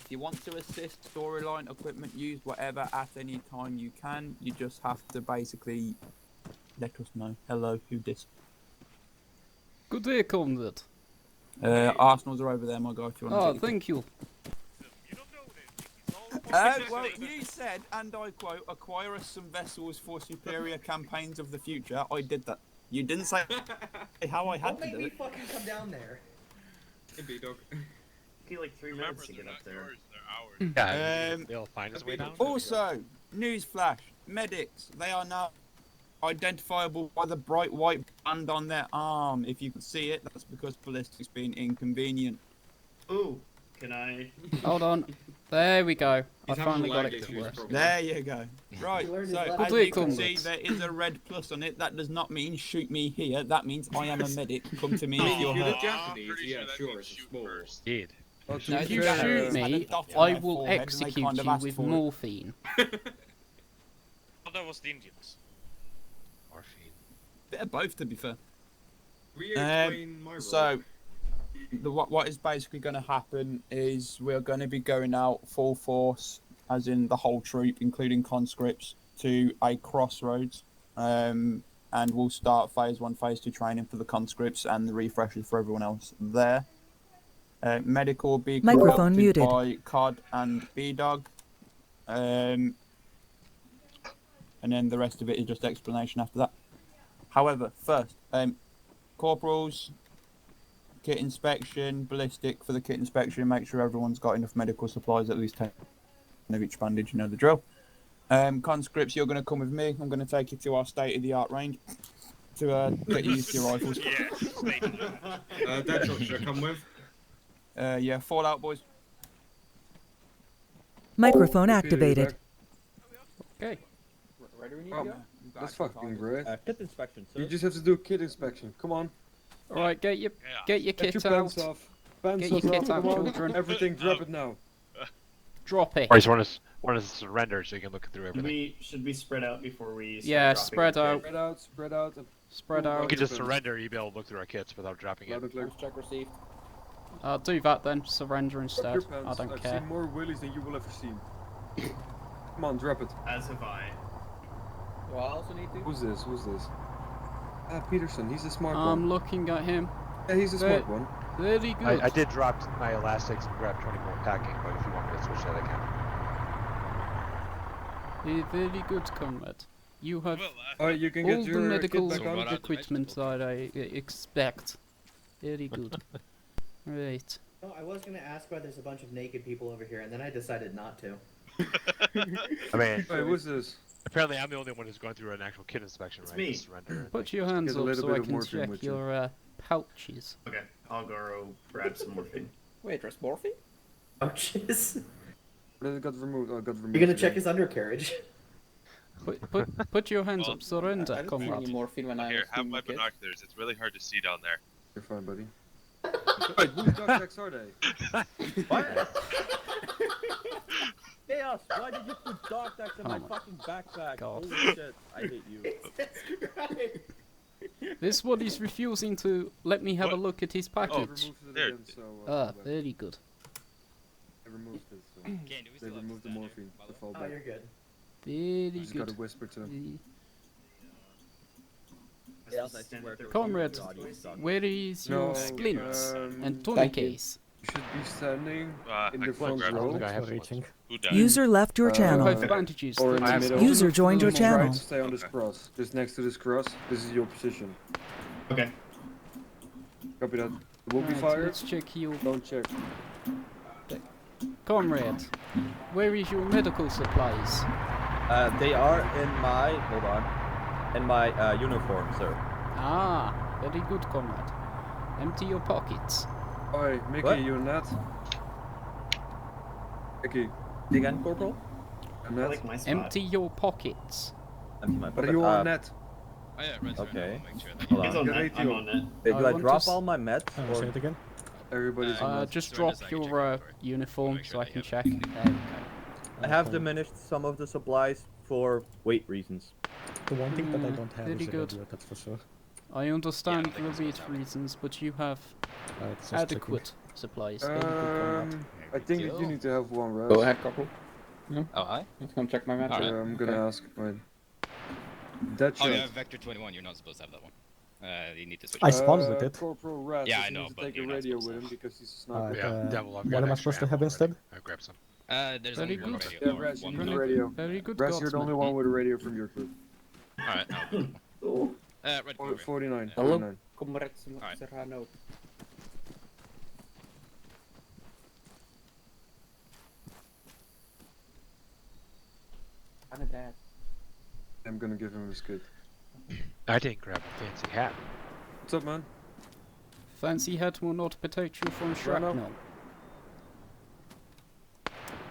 If you want to assist, storyline, equipment used, whatever, at any time you can. You just have to basically let us know. Hello, who dis? Good day, comrade. Arsenal's are over there, my guy. If you want to Oh, thank you. Well, you said, and I quote, acquire us some vessels for superior campaigns of the future. I did that. You didn't say how I had to do it. Don't make me fucking come down there. Hey, B-Dog. Feel like 3 minutes to get up there. Yeah, they'll find his way down. Also, newsflash: medics, they are now identifiable by the bright white band on their arm. If you can see it, that's because ballistics being inconvenient. Ooh, can I? Hold on. There we go. I He's finally got having a it lag to issue, work. probably. There you go. Right, He learned his so lesson. as Good you can day, see, comrades. there is a red plus on it. That does not mean shoot me here. That means I am a medic. Come to me if you're Shoot hurt. at Japanese, yeah, sure, it's small. Indeed. If No, you the Japanese shoot had a me, dot on I their will forehead and they execute kind of you asked with for it. morphine. Oh, that was the Indians. Morphine. Bit of both, to be fair. Re-explain my role. So, what is basically going to happen is we're going to be going out full force, as in the whole troop, including conscripts, to a crossroads, and we'll start phase 1, phase 2 training for the conscripts and the refreshers for everyone else there. Medical will be Microphone conducted muted. by COD and B-Dog, and then the rest of it is just explanation after that. However, first, corporals, kit inspection, ballistic for the kit inspection, make sure everyone's got enough medical supplies, at least 10 of each bandage, you know the drill. Conscripts, you're going to come with me. I'm going to take you to our state-of-the-art range to get you used to your rifles. Yes, they do. Deadshot should I come with? Yeah, Fallout, boys. Microphone activated. Okay. Where do we need Oh, to go? that's fucking great. Kit inspection, sir. You just have to do a kit inspection. Come on. Alright, get your Get kit your out. pants off. Pants Get your off. kit out, Come on. children. Everything, drop it now. Drop it. Or he's want to surrender so you can look through everything. Should we spread out before we? Yeah, start spread dropping out. Spread out, spread out. And Spread You out. can just surrender, you'll be able to look through our kits without dropping it. loud and clear. Check received. I'll do that then. Surrender Drop instead. your I pants. don't I've care. seen more willies than you will ever see. Come on, drop it. As have I. Do I also need to? Who's this? Who's this? Ah, Peterson. He's a smart I'm one. looking at him. Yeah, he's a Very- smart one. Very good. I did drop my elastics and grab 20 more packing, but if you want me to switch that, I can. Very good, comrade. You have Well, Alright, you can all get the your medical kit back on. equipment that I expect. Very good. Right. Oh, I was gonna ask why there's a bunch of naked people over here, and then I decided not to. I mean, Wait, who's this? apparently I'm the only one who's going through an actual kit inspection, It's right? me. To surrender. Put your hands Get a up little so bit I of can morphine check with you. your pouches. Okay, I'll go grab some morphine. Wait, there's morphine? Oh, jeez. Where did it got removed? Oh, it got removed. You're gonna again. check his undercarriage. Put your hands Well, up. Surrender, I didn't see comrade. any morphine when I here, was have doing my the kit. binoculars. It's really hard to see down there. You're fine, buddy. Wait, whose dog tags are they? What? Chaos, why did you put dog tags in Oh my my fucking backpack? God. Holy shit, I hate you. This one is refusing to let me have a What? look at his I package. removed it there. again, so... Very good. I removed it, so... Can't do we They still have removed the to stand morphine. here? The fall Oh, back. you're good. Very Just gotta good. whisper to him. Chaos, I swear to Comrade, God, you suck. where is your No, splints and thank Tony you. case? You should be standing in I the front grabbed row. I have some. Who died? User left your Uh, channel. Both bandages. Or in the thanks. middle. User joined your Right, channel. stay on this cross. Just next to this cross. This is your position. Okay. Copy that. It will be Right, fired. let's check you. Don't check. Comrade, where is your medical supplies? They are in my, hold on, in my uniform, sir. Ah, very good, comrade. Empty your pockets. Oi, Mickey, What? you in that? Mickey, Again, Corporal? in I that? like my spot. Empty your pockets. Empty my Are pocket. you on net? Oh yeah, right. Okay. Make sure that Hold It's on. on Good net. idea. I'm on it. Wait, I do I want to drop s- all my meds? Or... Again? Everybody's on net. Just Surrender drop so I can check your inventory. uniform Make sure so I they can have check. everything. There we go. I have diminished some of the supplies for weight reasons. The one thing that I Mm, don't have very is a good. radio, that's for sure. I understand I think the it's weight also- reasons, but you have It's just checking. adequate supplies. Very good comrade. I think that you need to have one rest. Go ahead, Corporal. Oh, hi. Let's come check my match. Alright. I'm gonna ask. Wait. Deadshot. Oh, yeah, Vector 21, you're not supposed to have that one. You need to switch. I spawned with it. Corporal Rat. Yeah, I you know, need to but take a you're not radio supposed with to. him because he's a sniper. Yeah, Devil, I've What got am I extra supposed to have ammo instead? already. I grabbed some. There's Very only good. one radio. Yeah, or Raz, you one need a radio. radio. Very good Raz, you're the only guardsman. one with a radio from your crew. Alright, I'll Red Corvette. 49. Hello? 49. Comrade Alright. Serrano. Dad. I'm gonna give him a skid. I didn't grab a fancy hat. What's up, man? Fancy hat will not protect you from shrapnel.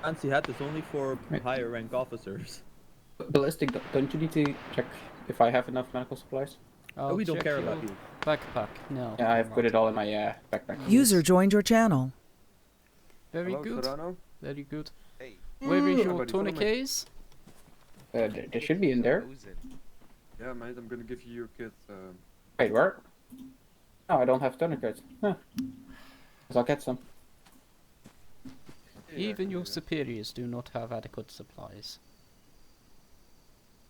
Fancy hat is only for higher rank officers. Ballistic, don't you need to check if I have enough medical supplies? I'll we don't check care your about you. Backpack. No. Yeah, I've put it all in my backpack. User joined your channel. Very Hello, good. Serrano? Very good. Hey. Where is your Buddy, follow me. tourniquets? They should be in there. Yeah, mate, I'm gonna give you your kit. Wait, where? No, I don't have tourniquets. Huh. Guess I'll get some. Even your superiors do not have adequate supplies.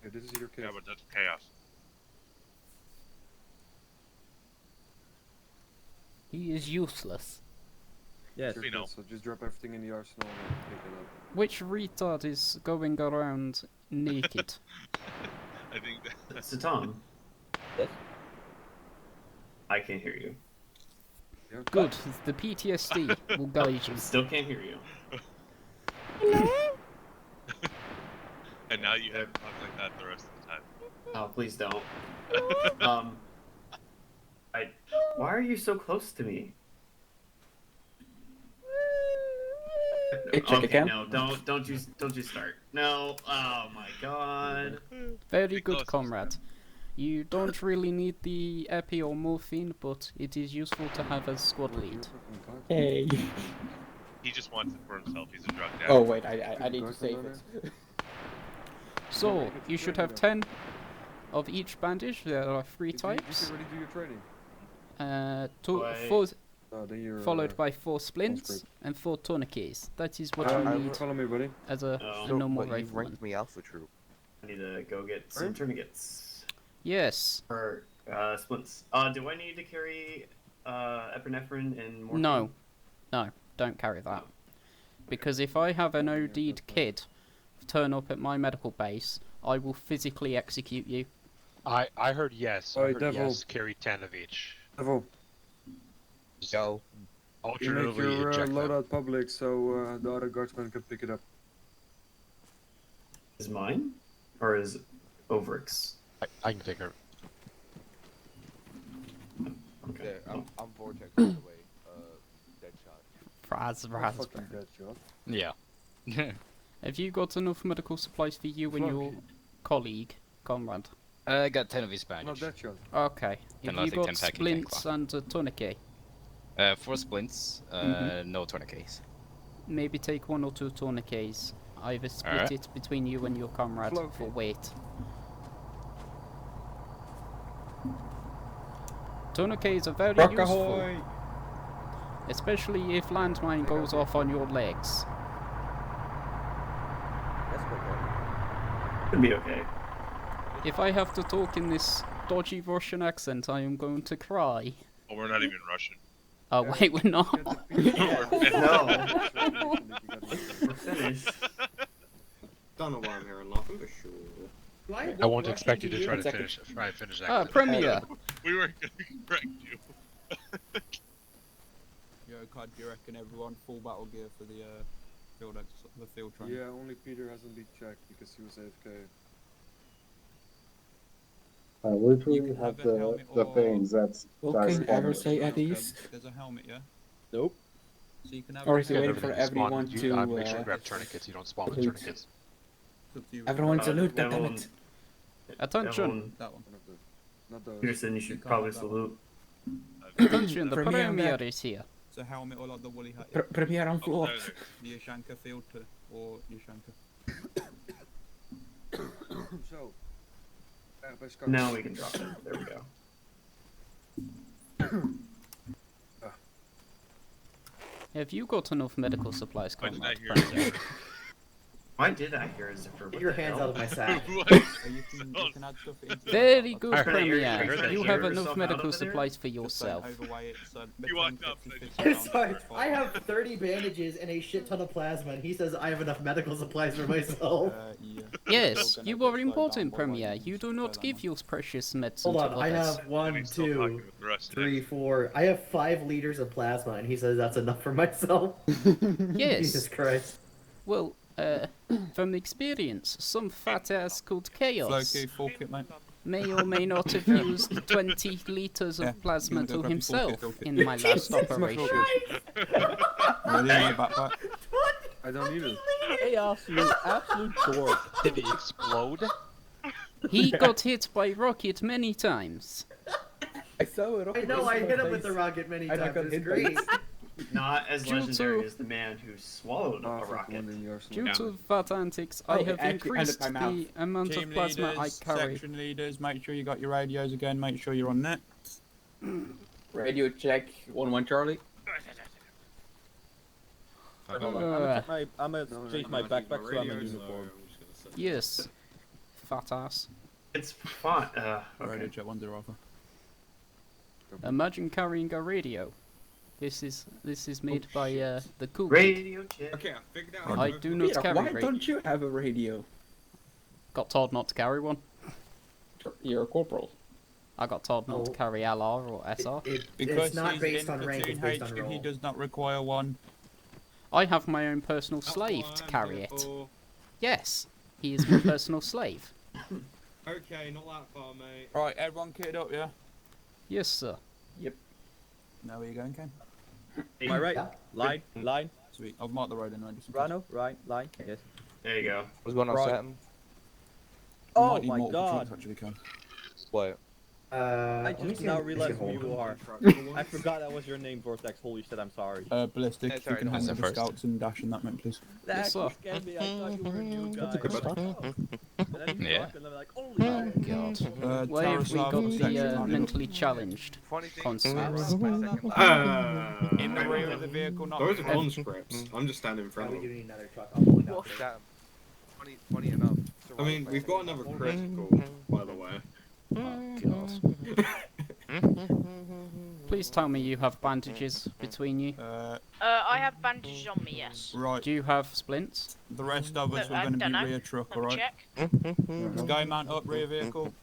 Hey, this is your kit. Yeah, but that's chaos. He is useless. Yes. Your We know. kit, so just drop everything in the arsenal and pick it up. Which retard is going around naked? I think that. It's Tom. Yes. I can't hear you. Yeah. Good. The PTSD will guide you. Still can't hear you. And now you have to talk like that the rest of the time. Oh, please don't. Why are you so close to me? Hey, check again. No, don't you start. No. Oh my God. Very Be good, close, comrade. You don't really need the epi or morphine, but it is useful to have as squad lead. Hey. He just wants it for himself. He's a drug addict. Oh wait, I need to save it. So, you should have 10 of each bandage. There are 3 You types. can already do your training. Why- 4, Oh, then you're, followed by 4 splints great. and 4 tourniquets. That is what you need follow me, buddy. as a Oh. normal rifleman. me Alpha Troop. I need to go get some tourniquets. Yes. Or splints. Do I need to carry epinephrine and morphine? No. No, don't carry that. Because if I have an OD'd kid turn up at my medical base, I will physically execute you. I heard yes. I Alright, heard Devil. yes. Carry 10 of each. Devil, Yo. you make Alternatively, your eject them. loadout public so the other guardsmen can pick it up. Is mine? Or is Overix? I can take her. Okay. I'm Vortex, by the way. Deadshot. Fucking dead job. Yeah. Have you got enough medical supplies for you and your colleague, comrade? I got 10 of his No, bandage. dead shot. Okay. Then Have I'll you take 10 got packing splints tank and a tourniquet? 4 splints, no tourniquets. Maybe take 1 or 2 tourniquets. Either split Alright. it between you and your comrade Float for it. weight. Tourniquets are very Rock useful, ahoy! especially if landmine goes off on your legs. That's okay. Should be okay. If I have to talk in this dodgy Russian accent, I am going to cry. Oh, we're not even Russian. Oh wait, we're not. No. We're finished. Don't know why I'm here unlocking, but sure. I won't expect you to try to Second. finish that. Ah, Premier. We weren't going to correct you. Yo, Cod, do you reckon everyone full battle gear for the field training? Yeah, only Peter hasn't been checked because he was AFK. You can have a helmet or... that's Okay, ever say Okay, Eddie's? There's a helmet, yeah? Nope. So you can have Or a is he helmet. waiting for everyone you, to... make sure you grab tourniquets. You don't spawn the salute. tourniquets. It's up to you. Everyone Uh, salute, everyone- goddammit. Attention, Everyone- That one. Not the. Peterson, you should You can't probably have that one. salute. attention, the Premier Premier back. is here. It's a helmet or like the woolly hat. Premier on Oh, floor. there, there. The Yashanka filter or Yashanka. So. Now we can drop it. There we go. Have you got enough medical supplies, Why did I Conrad? hear Premier? Why did I hear a zipper? Get your hands out of my sack. You can add stuff into Very it. good, I heard Premier. You that have you're enough yourself medical out of there? supplies for Just don't yourself. overweigh it, so You walked up and I I'm sorry, I have 30 bandages and a shit ton of plasma, and he says I have enough medical supplies for myself. Yeah. Yes, You're you gonna are get slowed important, down by Premier. waiting You and do stuff not like that, give man. your precious medicine Hold to on, I others. have 1, Still talking 2, with the rest 3, 4. I have 5 liters of plasma, and he says that's enough for myself. Yes. Jesus Christ. Well, from experience, some fat ass called Chaos Floki, full kit, mate. may or may not have used 20 liters Yeah, of plasma you to wanna go grab your full himself kit, in my last operation. Ready in your backpack? I don't need it. Chaos, you absolute dork. Did he explode? He got hit by rocket many times. I saw it. I know, I hit him with the rocket many times. It's great. Not as Due to- legendary as the man who swallowed Oh, a fuck, rocket. one in the arsenal. Due to fat antics, I Oh, have it actually ended increased my mouth. the amount Team of plasma I leaders, carry. section leaders, make sure you got your radios again, make sure you're on net. Radio check. 1-1 Charlie. Hold on, I'm gonna change my backpack so I'm in uniform. Yes, fat ass. It's fun. Radio Okay. check 1-0 Alpha. Imagine carrying a radio. This is made by the cool. Radio check. Okay, I figured out. I do not Peter, carry why radio. don't you have a radio? Got told not to carry one. You're a corporal. I got told not to Oh. carry LR or SR. Because It's not he's based in on rank, it's platoon based on HQ, he role. does not require one. I have my own personal slave to carry it. Yes, he is my personal slave. Okay, not that far, mate. Right, everyone kitted up, yeah? Yes, sir. Now where you going, Ken? Am I right? Line, line. Sweet, I've marked the road in just in case. Rano, right, line. Yes. There you go. What's going on, Right. Saturn? Oh Might need my multiple god. trucks, actually, Ken. What? I let me just see now if- realized let me who see you hold are. I forgot that was your name, Vortex. Holy shit, I'm sorry. Ballistic, It's you alright, can no, handle it's the the first. scouts and dash and that, mate, please. That Yes, sir. actually scared me. I thought you were a new guy. good And then you Yeah. talk, and I'm like, holy Oh shit. god. Why have we Tarasov, got section the leader. mentally challenged Funny thing. conscripts? In the rear of the vehicle, not Those are the front. conscripts. I'm just standing in front we of do them. need another truck. I'll pull it out. Saturn. Funny enough. I mean, we've got another critical, by the way. Oh god. Please tell me you have bandages between you. I have bandages on me, yes. Right, Do you have splints? the rest of us Look, are I going to be dunno. rear truck, Let me alright? check. Go mount up, rear vehicle.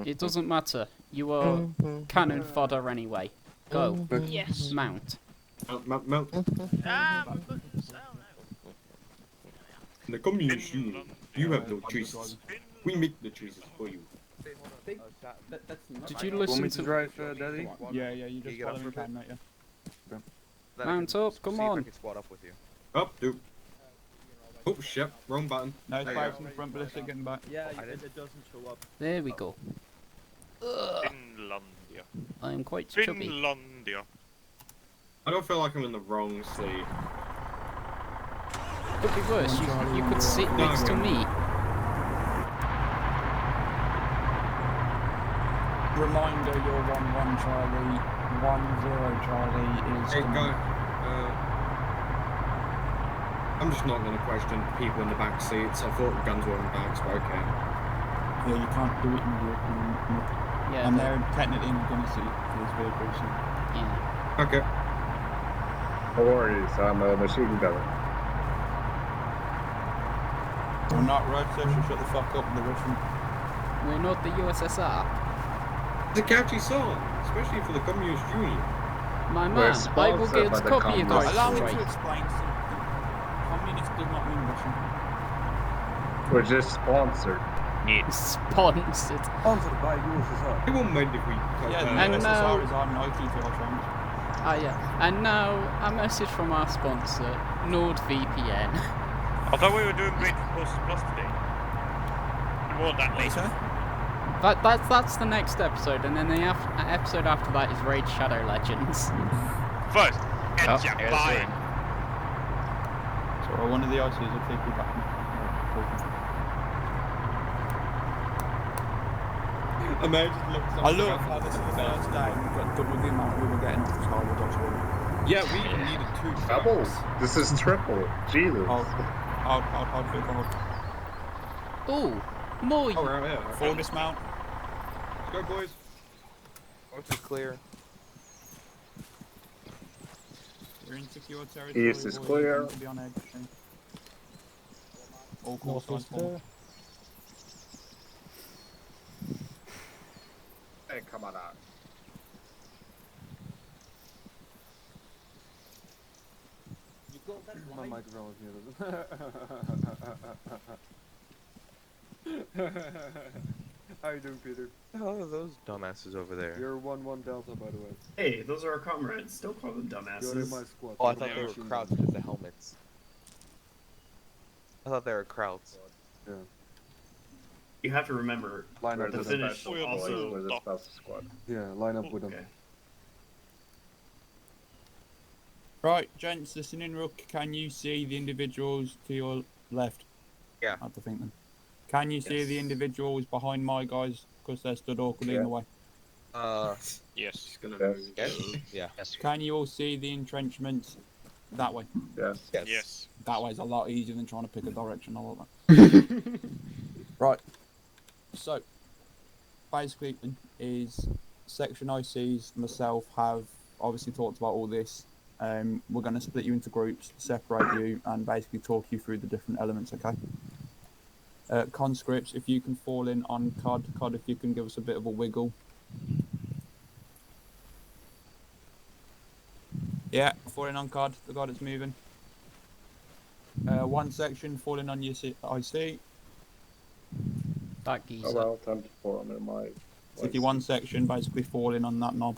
It doesn't matter. You are cannon fodder anyway. Go. Yes. Mount. Mount. Oh no. In the communist union, you have no choices. We make the choices for you. Did you Want listen me to to... drive, Daddy? Yeah, you just you get follow up him, for a Ken, mate, yeah. Then I Mount can up, see come if I on. can squad up with you. Up, dude. Oh shit, wrong button. No, it's There you fire go. from the front, ballistic, getting back. Yeah, I it did. doesn't show up. There we go. Finlandia. I am quite chubby. Finlandia. I don't feel like I'm in the wrong seat. Could be worse. You could sit next to me. Reminder, you're 1-1 Charlie, 1-0 Charlie is... Hey, go. I'm just not going to question people in the back seats. I thought the guns were in the backs, but okay. Yeah, you can't do it in the... Yeah. And but- they're technically in the gunner seat for this vehicle, so... yeah. Okay. No worries, I'm a machine gunner. We're not Russia, so shut the fuck up, the Russian. We're not the USSR. It's a catchy song, especially for the Communist Union. My We're man, I will sponsored get by the copyright Communists. Allow me to strike. explain something. Communist does not mean Russian. We're just sponsored. Sponsored. Sponsored by USSR. It won't mind if we... Yeah, the And USSR now- is our Nike to our friends. Ah, yeah. And now, a message from our sponsor, NordVPN. I thought we were doing Great Plus today. We want that later. That's the next episode, and then the episode after that is Raid Shadow Legends. First, get Oh, your yeah, buy. So one of the ICs will take you back. Imagine look I love how this is the first day we've got double the amount we were getting off Star Wars. Yeah, we even needed 2 Double. trucks. This is triple. Jesus. Oh, more. Oh, we're out. Full dismount. Let's go, boys. North is clear. We're in secure territory. East is boys. clear. You need to be on edge. All call signs formed. Hey, come on out. My microphone was muted. How you doing, Peter? The hell are those dumbasses over there? You're 1-1 Delta, by the way. Hey, those are our comrades. Don't call them You're in dumbasses. my squad. Oh, I thought they were Krauts because the helmets. I thought they were Krauts. Yeah. You have to remember, Line up the with them. Finnish also... We're the special squad. Yeah, line up with them. Okay. Right, gents, listening, Rook, can you see the individuals to your left? Yeah. I have to think then. Can you see the individuals behind my guys because they're stood awkwardly in the way? Yes. Yeah. Can you all see the entrenchments that way? Yes. Yes. That way's a lot easier than trying to pick a direction. I like that. Right. So, basically, is section ICs, myself, have obviously talked about all this. We're going to split you into groups, separate you, and basically talk you through the different elements, okay? Conscripts, if you can fall in on COD, if you can give us a bit of a wiggle. Yeah, falling on COD, the guy that's moving. One section falling on your IC. That geezer. Oh well, time to form in my... 51 section, basically falling on that knob.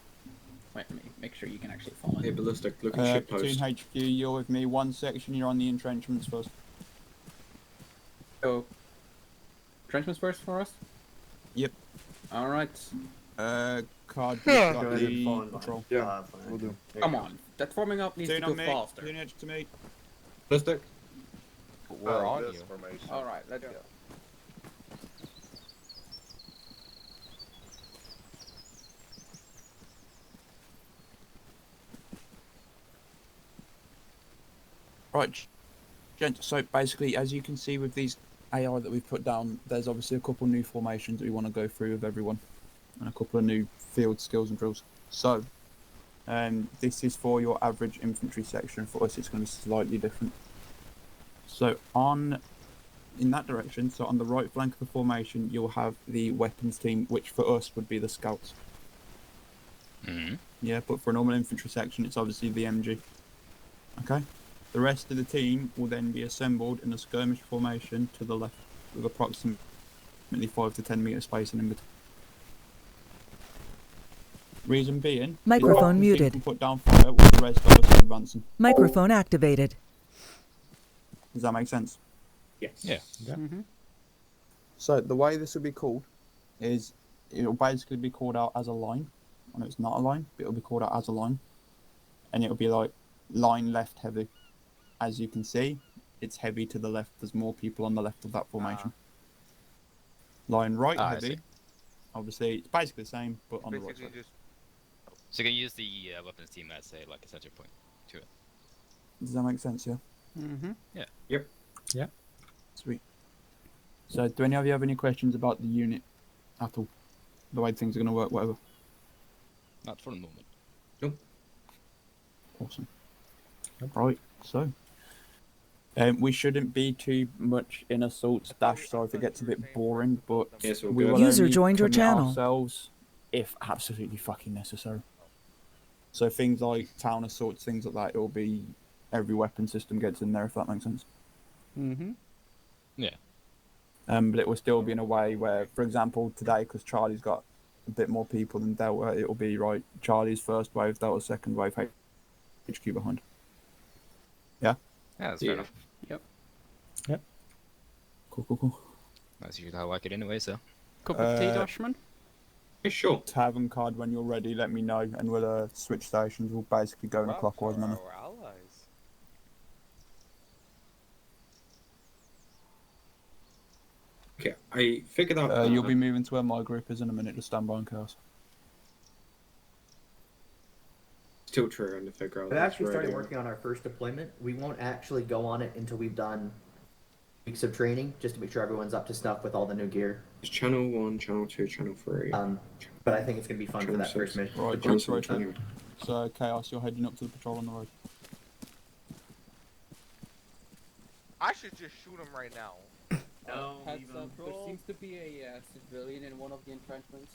Wait, let me make sure you can actually follow. Hey, Ballistic, look at ship post. Platoon HQ, you're with me. One section, you're on the entrenchments first. So, entrenchments first for us? Yep. Alright. COD, Go got ahead and the fall in line. patrol. Yeah, Fine. we'll do. There you Come go. on. That forming up needs Platoon to on go me, faster. platoon edge to me. Ballistic. We're on this you. formation. Alright, let's go. Right, gents, so basically, as you can see with these AI that we've put down, there's obviously a couple new formations that we want to go through with everyone, and a couple of new field skills and drills. So, this is for your average infantry section. For us, it's going to be slightly different. So, in that direction, so on the right flank of the formation, you'll have the weapons team, which for us would be the scouts. Yeah, but for a normal infantry section, it's obviously the MG. Okay? The rest of the team will then be assembled in a skirmish formation to the left, with approximately 5 to 10 metre spacing in between. Reason being, Microphone is muted. can put down fire with the rest of us advancing. Microphone activated. Does that make sense? Yes. Yeah. So the way this will be called is it'll basically be called out as a line. I know it's not a line, but it'll be called out as a line, and it'll be like line left heavy. As you can see, it's heavy to the left. There's more people on the left of that formation. Line right I heavy. see. Obviously, it's basically the same, but on the right side. So you can use the weapons team as like a center point to it. Does that make sense? Yeah. Mm-hmm. Yeah. Yep. Yeah. Sweet. So, do any of you have any questions about the unit at all? The way things are going to work, whatever. Not for the moment. Nope. Awesome. Right. So, we shouldn't be too much in assault dash. Sorry if it gets a bit boring, but Yes, all we good. will User only joined your commit channel. ourselves if absolutely fucking necessary. So things like town assaults, things like that, it'll be every weapon system gets in there, if that makes sense. Mm-hmm. Yeah. But it will still be in a way where, for example, today, because Charlie's got a bit more people than Delta, it'll be right. Charlie's first wave, Delta's second wave, HQ behind. Yeah. Yeah, that's fair enough. Yep. Yep. Cool. That's usually how I like it anyway, so. Cup of tea, Dashman? Hey, sure. Tavern card when you're ready, let me know, and we'll switch stations. We'll basically go in a clockwise manner. Our allies. Okay, I figured out. You'll be moving to where my group is in a minute to stand by in chaos. still trying to figure out. We've actually this started radio. working on our first deployment. We won't actually go on it until we've done weeks of training, just to make sure everyone's up to snuff with all the new gear. It's channel 1, channel 2, channel 3. But I think it's gonna be fun for that first mission. Right, Channel group 7, rotate. So, Chaos, you're heading up to the patrol on the road. I should just shoot him right now. No, Heads leave up, him. there seems to be a civilian in one of the entrenchments.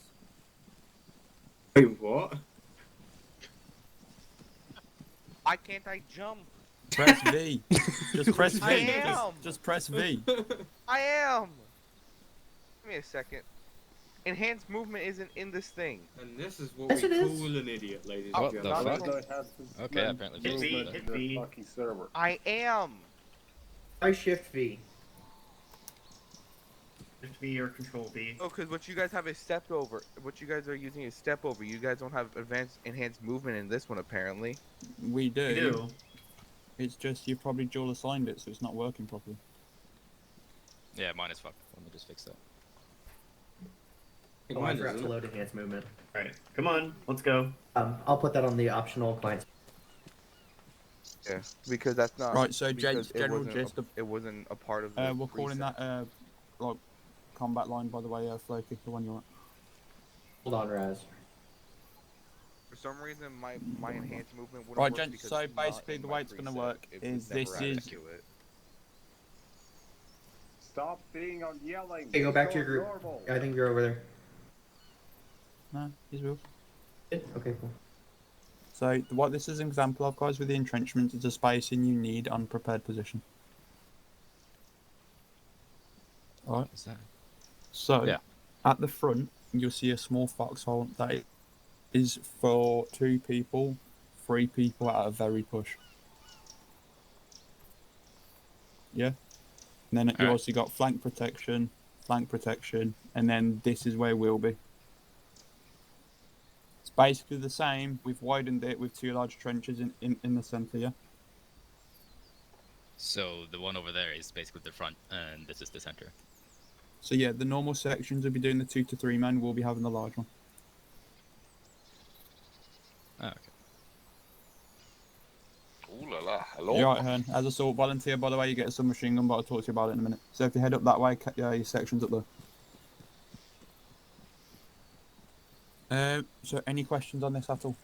Wait, what? Why can't I jump? Press V. Just press V. I am. Just press V. I am. Give me a second. Enhanced movement isn't in this thing. And this is what Yes, we it is. call an idiot, ladies Oh, and gentlemen. not fuck? cool. Okay, apparently. Hit V, V's hit there. V. Fucking server. I am. Try Shift V. Shift V or Control V. Oh, because what you guys have is stepped over. What you guys are using is step over. You guys don't have enhanced movement in this one, apparently. We do. We do. It's just you've probably dual assigned it, so it's not working properly. Yeah, mine is fucked. Let me just fix that. Oh, I forgot to load enhanced movement. Alright, come on, let's go. I'll put that on the optional client. Yeah, because that's not. Right, so because it general wasn't gist a, it wasn't a part of the. we're calling preset. that like combat line, by the way, Floki, the one you're at. Hold on, Raz. For some reason, my enhanced movement wouldn't Right, work gents, because so it's not basically in the my way it's going to preset. work It is was never this added is... to it. Stop being on yelling. Hey, go back to your Go group. normal. I think you're over there. No, he's real. Okay, cool. So what this is an example of, guys, with the entrenchment is a spacing you need on prepared position. Alright. What's that? So, Yeah. at the front, you'll see a small foxhole that is for 2 people, 3 people at a very push. Yeah? And then you Alright. also got flank protection, and then this is where we'll be. It's basically the same. We've widened it with 2 large trenches in the centre, yeah? So the one over there is basically the front, and this is the center. So yeah, the normal sections will be doing the 2 to 3 men, we'll be having the large one. Oh, okay. Ooh la la, hello. You're right, Hearn. As a sort volunteer, by the way, you get a submachine gun, but I'll talk to you about it in a minute. So if you head up that way, your section's up there. So any questions on this at all?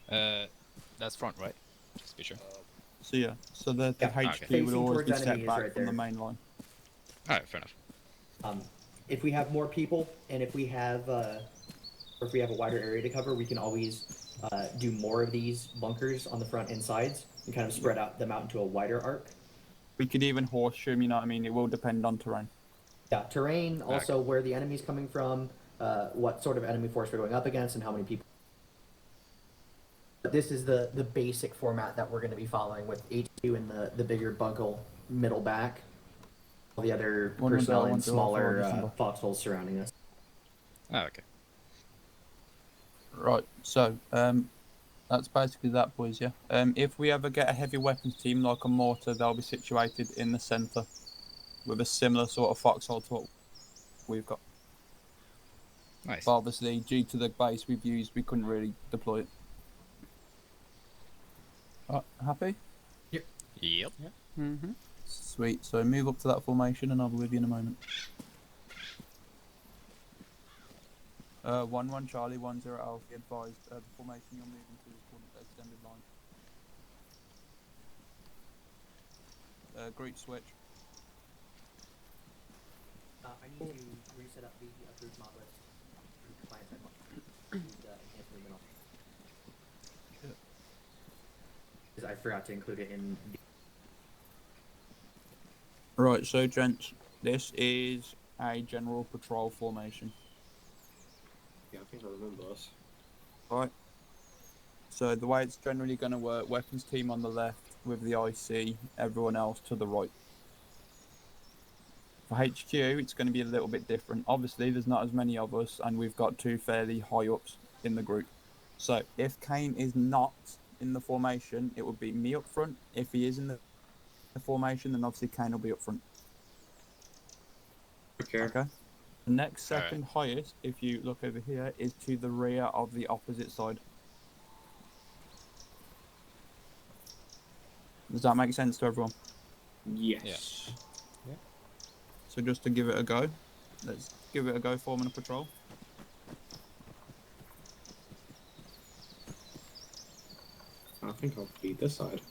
That's front, right? Just to be sure. So yeah, so the Yeah. HQ Okay. would Facing always towards be set enemies back right from the there. main line. Alright, fair enough. If we have more people and if we have or if we have a wider area to cover, we can always do more of these bunkers on the front and sides and kind of spread them out into a wider arc. We could even horseshoe 'em, you know what I mean? It will depend on terrain. Yeah, terrain, also where the enemy's coming from, what sort of enemy force we're going up against, and how many people. But this is the basic format that we're going to be following with HQ in the bigger bunker middle back, all the other One personnel down, in one to smaller the front. foxholes surrounding us. Oh, okay. Right, so that's basically that, boys, yeah? If we ever get a heavy weapons team like a mortar, they'll be situated in the centre with a similar sort of foxhole to what we've got. Nice. But obviously, due to the base we've used, we couldn't really deploy it. Happy? Yep. Mm-hmm. Sweet, so move up to that formation and I'll be with you in a moment. 1-1 Charlie, 1-0 Alpha, advised the formation you're moving to is called extended line. Group switch. I need to reset up the approved mod list. Client side mod. Enhanced movement option. Because I forgot to include it in the... Right, so gents, this is a general patrol formation. Yeah, I think I remember this. Right. So the way it's generally going to work, weapons team on the left with the IC, everyone else to the right. For HQ, it's going to be a little bit different. Obviously, there's not as many of us, and we've got 2 fairly high ups in the group. So if Kane is not in the formation, it would be me up front. If he is in the formation, then obviously Kane will be up front. Okay. Okay. The next second highest, if you look over here, is to the rear of the opposite side. Does that make sense to everyone? Yes. Yeah. So just to give it a go, let's give it a go forming a patrol. I think I'll be this side.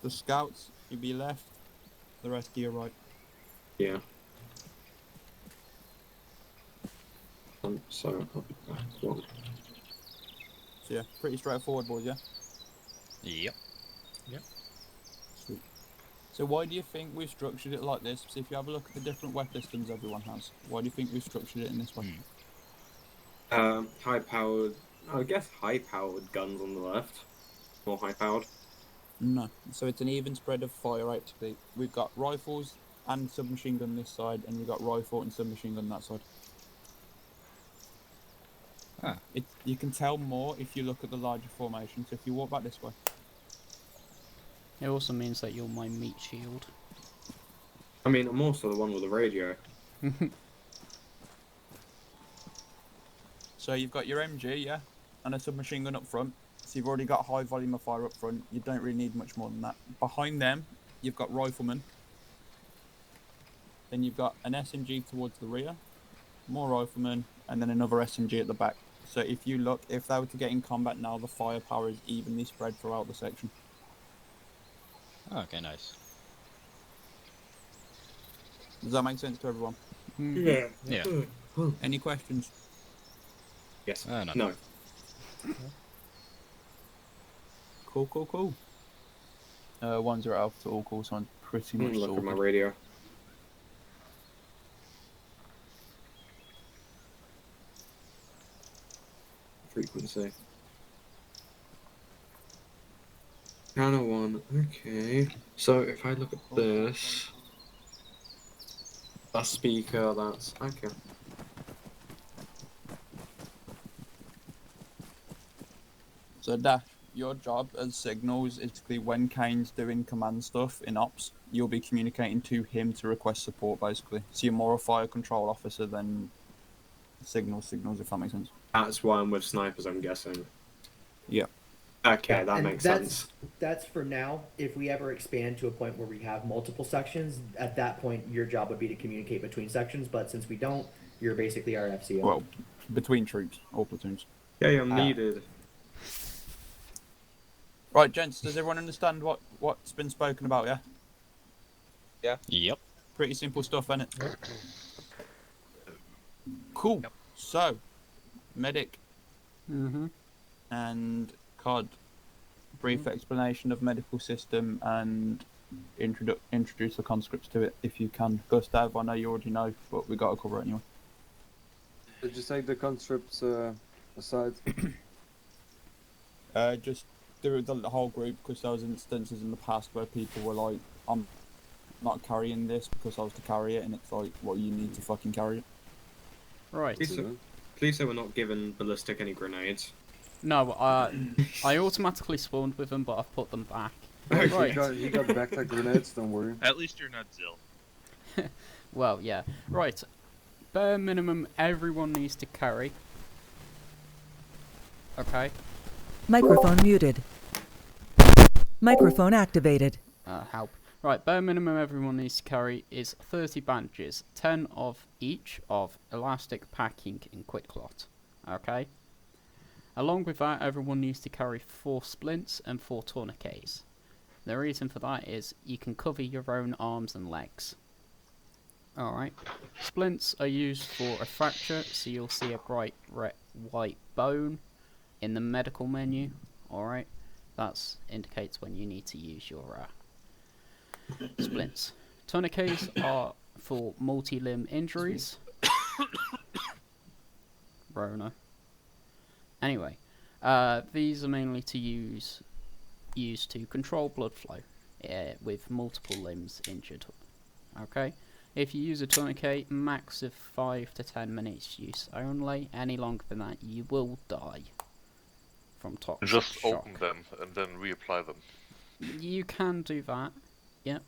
The scouts, you be left, the rest to your right. Yeah. So I'll be back as well. So yeah, pretty straightforward, boys, yeah? Yep. Yep. Sweet. So why do you think we've structured it like this? So if you have a look at the different weapon systems everyone has, why do you think we've structured it in this way? High-powered, I guess high-powered guns on the left. More high-powered. No. So it's an even spread of fire actually. We've got rifles and submachine gun this side, and you've got rifle and submachine gun that side. Ah. You can tell more if you look at the larger formation. So if you walk back this way. It also means that you're my meat shield. I mean, I'm also the one with the radio. So you've got your MG, yeah, and a submachine gun up front. So you've already got high volume of fire up front. You don't really need much more than that. Behind them, you've got riflemen. Then you've got an SMG towards the rear, more riflemen, and then another SMG at the back. So if you look, if they were to get in combat now, the firepower is evenly spread throughout the section. Okay, nice. Does that make sense to everyone? Yeah. Yeah. Any questions? Yes. No. Cool. 1-0 alpha to all call signs, pretty much Look at my sorted. radio. Frequency. Channel 1, okay. So if I look at this... That speaker, that's... okay. So Dash, your job as signals is basically when Kane's doing command stuff in ops, you'll be communicating to him to request support basically. So you're more a fire control officer than signals, if that makes sense. That's why I'm with snipers, I'm guessing. Yeah. Okay, that And makes sense. That's for now. If we ever expand to a point where we have multiple sections, at that point your job would be to communicate between sections, but since we don't, you're basically our FCO. Well, between troops or platoons. Yeah, I'm needed. Right, gents, does everyone understand what's been spoken about, yeah? Yeah. Yep. Pretty simple stuff, isn't it? Cool. Yep. So, medic Mm-hmm. and COD, brief explanation of medical system and introduce the conscripts to it if you can. Gustav, I know you already know, but we got to cover it anyway. Did you take the conscripts aside? Just through the whole group, because there was instances in the past where people were like, I'm not carrying this because I was to carry it, and it's like, well, you need to fucking carry it. Right. Please say we're not giving Ballistic any grenades. No, I automatically spawned with them, but I've put them back. Right. You got backpack grenades, don't worry. At least you're not Zill. Well, yeah. Right. Bare minimum everyone needs to carry. Okay. Microphone muted. Microphone activated. Help. Right, bare minimum everyone needs to carry is 30 bandages, 10 of each of elastic, packing, and quick clot. Okay? Along with that, everyone needs to carry 4 splints and 4 tourniquets. The reason for that is you can cover your own arms and legs. Alright. Splints are used for a fracture, so you'll see a bright white bone in the medical menu. Alright? That indicates when you need to use your splints. Tourniquets are for multi-limb injuries. Rona. Anyway, these are mainly to used to control blood flow with multiple limbs injured. Okay, if you use a tourniquet, max of 5 to 10 minutes use only. Any longer than that, you will die from toxic Just shock. open them and then reapply them. You can do that. Yep.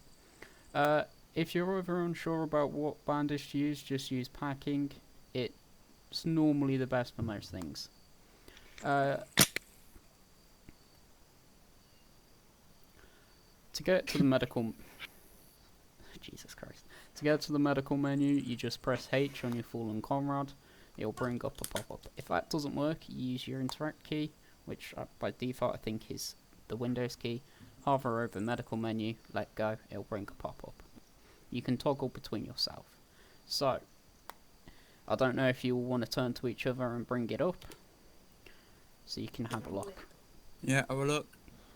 if you're ever unsure about what bandage to use, just use packing. It's normally the best for most things. To get to the medical... Jesus Christ. To get to the medical menu, you just press H on your fallen comrade. It'll bring up a pop-up. If that doesn't work, you use your interact key, which by default I think is the Windows key. Hover over medical menu, let go, it'll bring a pop-up. You can toggle between yourself. So, I don't know if you want to turn to each other and bring it up, so you can have a look. Yeah, have a look.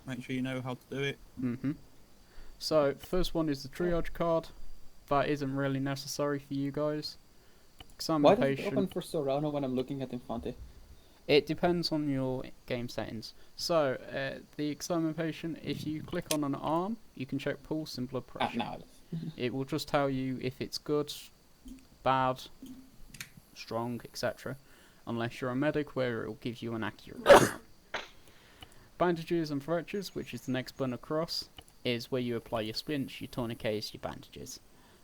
Make sure you know how to do it. So, first one is the triage card. That isn't really necessary for you guys. Why does it Examination. open for Sorano when I'm looking at Infante? It depends on your game settings. So, the examination, if you click on an arm, you can check pulse and blood pressure. No. It will just tell you if it's good, bad, strong, etc. Unless you're a medic, where it will give you an accurate count. Bandages and fractures, which is the next button across, is where you apply your splints, your tourniquets, your bandages.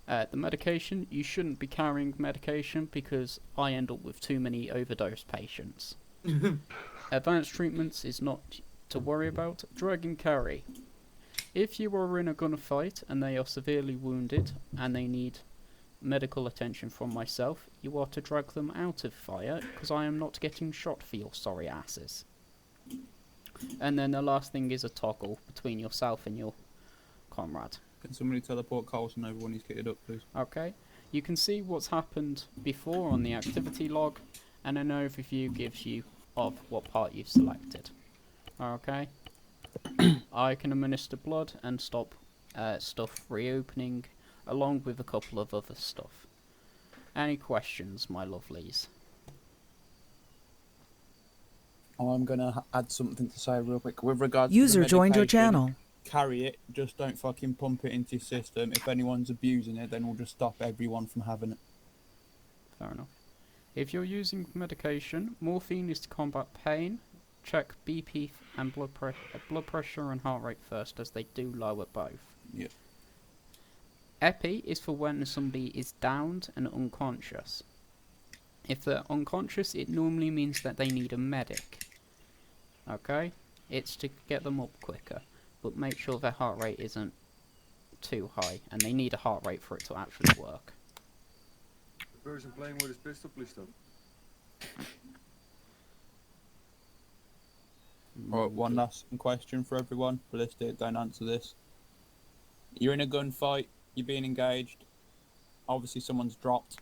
The medication, you shouldn't be carrying medication because I end up with too many overdose patients. Advanced treatments is not to worry about. Drag and carry. If you are in a gunfight and they are severely wounded and they need medical attention from myself, you are to drag them out of fire because I am not getting shot for your sorry asses. And then the last thing is a toggle between yourself and your comrade. Can somebody teleport Carlson over when he's kitted up, please? Okay. You can see what's happened before on the activity log, and an overview gives you of what part you've selected. Okay. I can administer blood and stop stuff reopening, along with a couple of other stuff. Any questions, my lovelies? I'm going to add something to say real quick. With regards User to the joined your medication, channel. carry it, just don't fucking pump it into your system. If anyone's abusing it, then we'll just stop everyone from having it. Fair enough. If you're using medication, morphine is to combat pain. Check BP and blood pressure and heart rate first, as they do lower both. Yeah. Epi is for when somebody is downed and unconscious. If they're unconscious, it normally means that they need a medic. Okay? It's to get them up quicker, but make sure their heart rate isn't too high, and they need a heart rate for it to actually work. The person playing with his pistol, please stop. Alright, one last question for everyone. Ballistic, don't answer this. You're in a gunfight, you're being engaged. Obviously someone's dropped.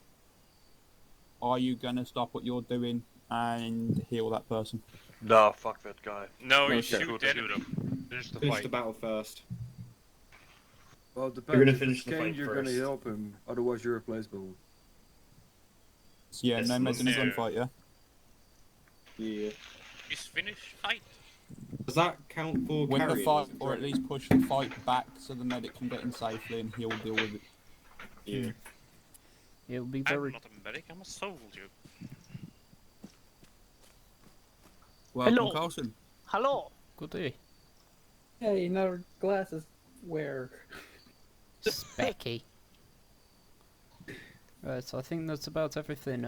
Are you going to stop what you're doing and heal that person? No, fuck that guy. No, you sure. shoot the enemy. Finish the Finish fight. the battle first. Well, it depends. You're gonna If finish it's the Kane, fight you're first. gonna help him. Otherwise, you're replaceable. Yeah, Yes, no meds in a no. gunfight, yeah? Yeah. Just finish fight. Does that count for Win the carrying? fight, or at least push the fight back so the medic can get in safely and he'll deal with it. Yeah. It will be I'm very... not a medic, I'm a soldier. Welcome, Hello. Carlson. Hello. Good day. Hey, no glasses. Where? Specky. Right, so I think that's about everything,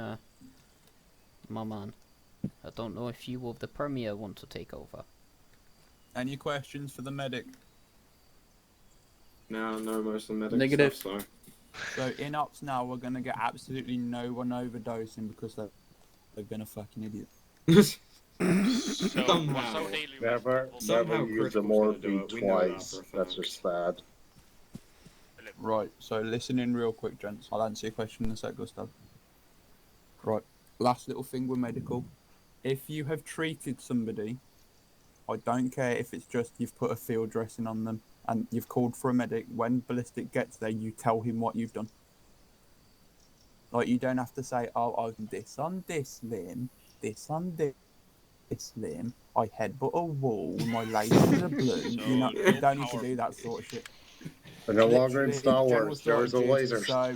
my man. I don't know if you of the Premier want to take over. Any questions for the medic? No, most of the medic Negative. stuff, So in ops now, we're going to get absolutely no one overdosing because they've been a fucking idiot. so. So, Somehow. so daily Never, Somehow never use the Critical's more gonna do it. beat We know that twice. for a That's fact. just bad. Right, so listen in real quick, gents. I'll answer your question in a sec, Gustav. Right, last little thing with medical. If you have treated somebody, I don't care if it's just you've put a field dressing on them and you've called for a medic, when Ballistic gets there, you tell him what you've done. Like, you don't have to say, oh, I've done this on this limb, this on this limb, I headbutt a wall, my lasers are blue. You don't need to do that sort of shit. They're no longer Literally, in Star general Wars. There was a strategy, laser. So,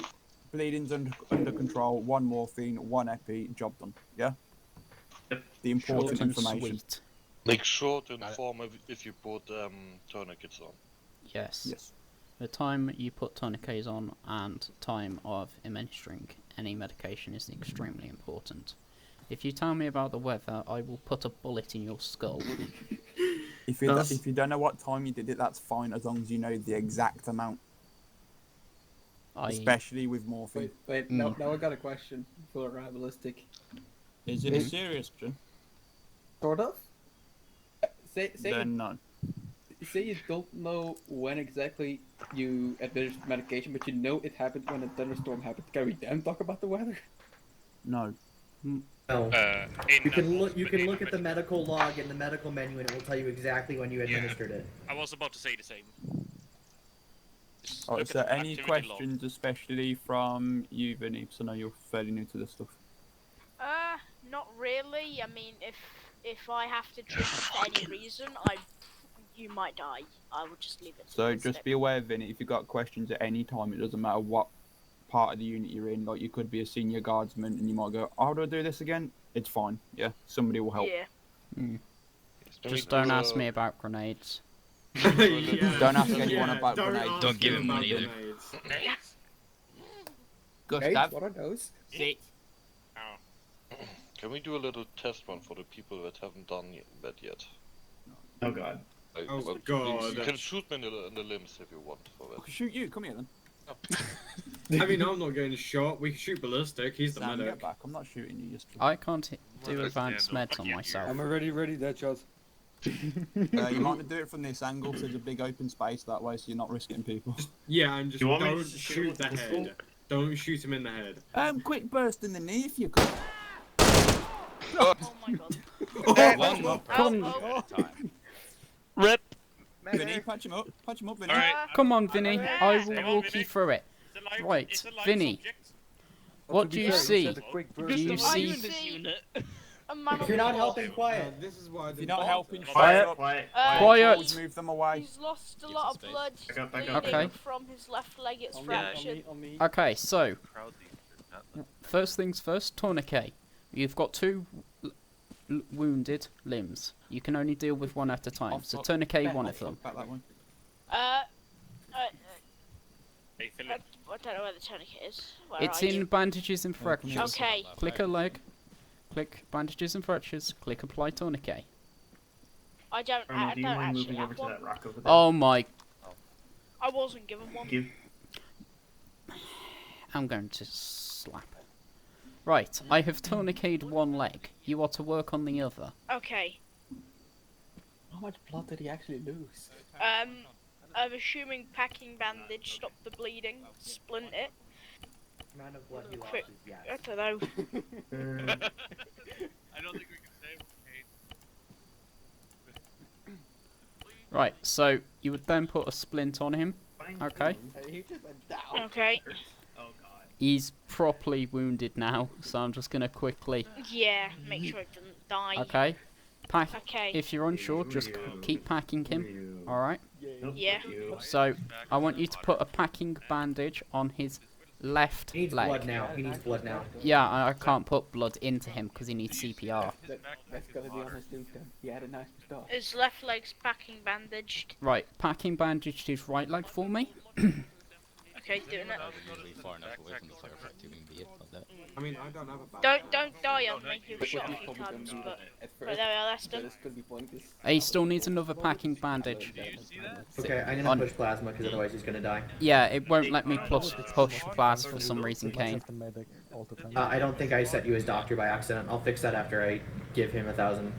bleeding's under control, one morphine, one epi, job done. Yeah? The important Short and information. sweet. Make sure to inform if you put tourniquets on. Yes. Yes. The time you put tourniquets on and time of administering any medication is extremely important. If you tell me about the weather, I will put a bullet in your skull. If you don't know what time you did it, that's fine as long as you know the exact amount. Especially with morphine. Wait, now I got a question for Ballistic. Is it a serious question? Sort of? Say Then no. Say you don't know when exactly you administered medication, but you know it happened when a thunderstorm happened. Can we then talk about the weather? No. No. You can look at the medical log in the medical menu, and it will tell you exactly when you administered it. I was about to say the same. Alright, so any questions, especially from you, Vinny? Because I know you're fairly new to this stuff. Not really. I mean, if I have to drink for any reason, you might die. I would just leave it. So just be aware, Vinny, if you've got questions at any time, it doesn't matter what part of the unit you're in. Like, you could be a senior guardsman and you might go, how do I do this again? It's fine. Yeah, somebody will help. Yeah. Just don't ask me about grenades. Don't ask anyone about grenades. Don't give him money either. Gustav. What are those? Sit. Can we do a little test run for the people that haven't done that yet? Oh god. You can shoot me in the limbs if you want for that. I can shoot you. Come here then. I mean, I'm not getting shot. We can shoot Ballistic. He's the Sam, medic. get back. I'm not shooting you. Just I can't do advanced meds on myself. I'm already ready, Deadshot. you might do it from this angle, so there's a big open space that way, so you're not risking people. Yeah, I'm just. You want me Don't to shoot the head. Don't shoot him in the head. Quick burst in the knee if you could. Oh my god. One more person at a time. Rip. Vinny, patch him up. Patch him up, Vinny. Come on, Vinny. I will walk you through it. Right, Vinny. What do you see? Do you see? If you're not helping, quiet. This is why If you're not helping, Quiet. quiet. Quiet. Move them away. He's lost a lot of blood Okay. from his left leg. It's fractured. Okay, so first things first, tourniquet. You've got two wounded limbs. You can only deal with one at a time. So tourniquet one of them. I don't know where the tourniquet is. Where It's are in you? bandages and fractures. Okay. Click a leg. Click bandages and fractures. Click apply tourniquet. I don't Do you mind actually moving over have to one. that rock over there? Oh my! I wasn't given one. Thank you. I'm going to slap. Right, I have tourniqueted one leg. You are to work on the other. Okay. How much blood did he actually lose? I'm assuming packing bandage stopped the bleeding, splint it. Amount of blood he lost Quick. is yes. I don't know. I don't think we can say okay. Right, so you would then put a splint on him. Okay. He just went down. Okay. Oh god. He's properly wounded now, so I'm just gonna quickly. Yeah, make sure it doesn't die. Okay. Pack. Okay. If you're unsure, just keep packing him. All right. Yeah. So I want you to put a packing bandage on his left He needs leg. blood now. He needs blood now. Yeah, I can't put blood into him because he needs CPR. That's gotta be honest, Duke. He had a nice start. His left leg's packing bandaged. Right, packing bandage to his right leg for me. Okay, doing it. Usually far enough away from the firefight to even be hit by that. I mean, I don't have a bad. Don't die on me. You'll shot a few times, but there we are. That's done. This could be pointless. He still needs another packing bandage. Okay, I'm gonna push plasma because otherwise he's gonna die. Yeah, it won't let me push plasma for some reason, Kane. I don't think I set you as doctor by accident. I'll fix that after I give him 1,000.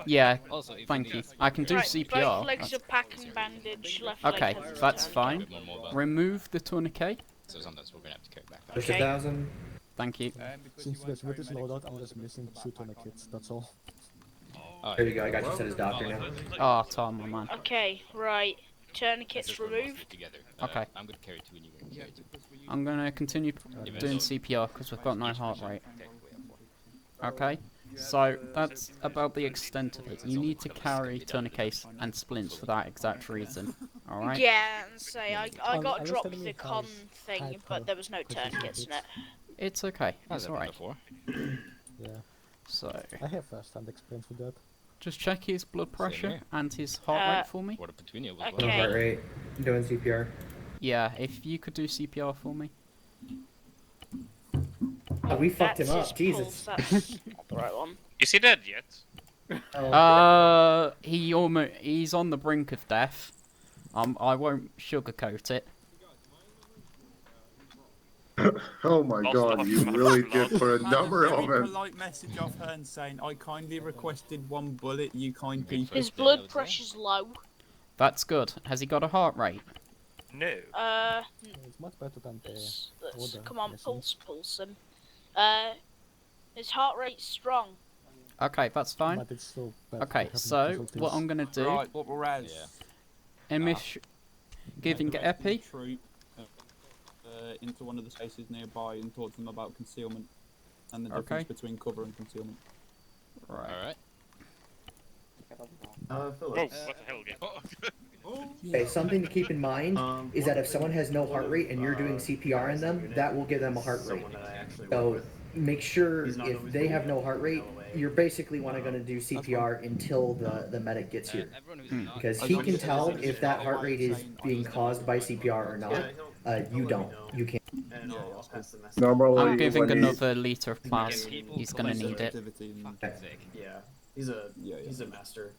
Yeah, Also, if thank we you. need- I can do Right, CPR. both legs are packing bandage. Left leg Okay, has a that's tourniquet. fine. Remove the tourniquet. So sometimes we're gonna have to carry back. Push Okay. 1,000. Thank you. Since there's with this loadout, I'm just missing 2 tourniquets, that's all. There you go, I got you set as doctor now. Oh, Tom, my man. Okay, right. Tourniquets removed. Together. Okay. I'm gonna carry 2 and you're gonna carry 2. I'm gonna continue doing CPR because we've got no heart rate. Okay, so that's about the extent of it. You need to carry tourniquets and splints for that exact reason. Alright? Yeah, and say I I got was dropped telling the you con guys thing, hyper but there was no tourniquets in it. It's okay. It's alright. Yeah. So, I have first-hand experience with that. just check his blood pressure here. and his heart rate for me. What between you? No heart rate. Doing CPR. Yeah, if you could do CPR for me. Oh, we fucked him That's up. his Jesus. pulse, that's not the right one. Is he dead yet? He's on the brink of death. I won't sugarcoat it. Oh my god, you really did put a number on Very it. polite message off Hearn saying, I kindly requested 1 bullet, you kind people. His blood pressure's low. That's good. Has he got a heart rate? No. It's much better than the Let's, order, come on, yes, pulse him. His heart rate's strong. Okay, that's fine. But it's so bad Okay, for so having what I'm gonna do? Right, what we're at. Emish giving the epi. rest of the troop, into one of the spaces nearby and talk to them about concealment and the difference between cover and concealment. Right. Alright. Phillips. Oh, what the hell again? Okay, something to keep in mind is that if someone has no heart rate and you're doing CPR in them, that will give them a heart rate. So make sure if they have no heart rate, you're basically going to do CPR until the medic gets here. Because he can tell if that heart rate is being caused by CPR or not. You don't. You can't. Normally, I'm giving when another liter of plasma. He's gonna need it. Yeah, he's a master.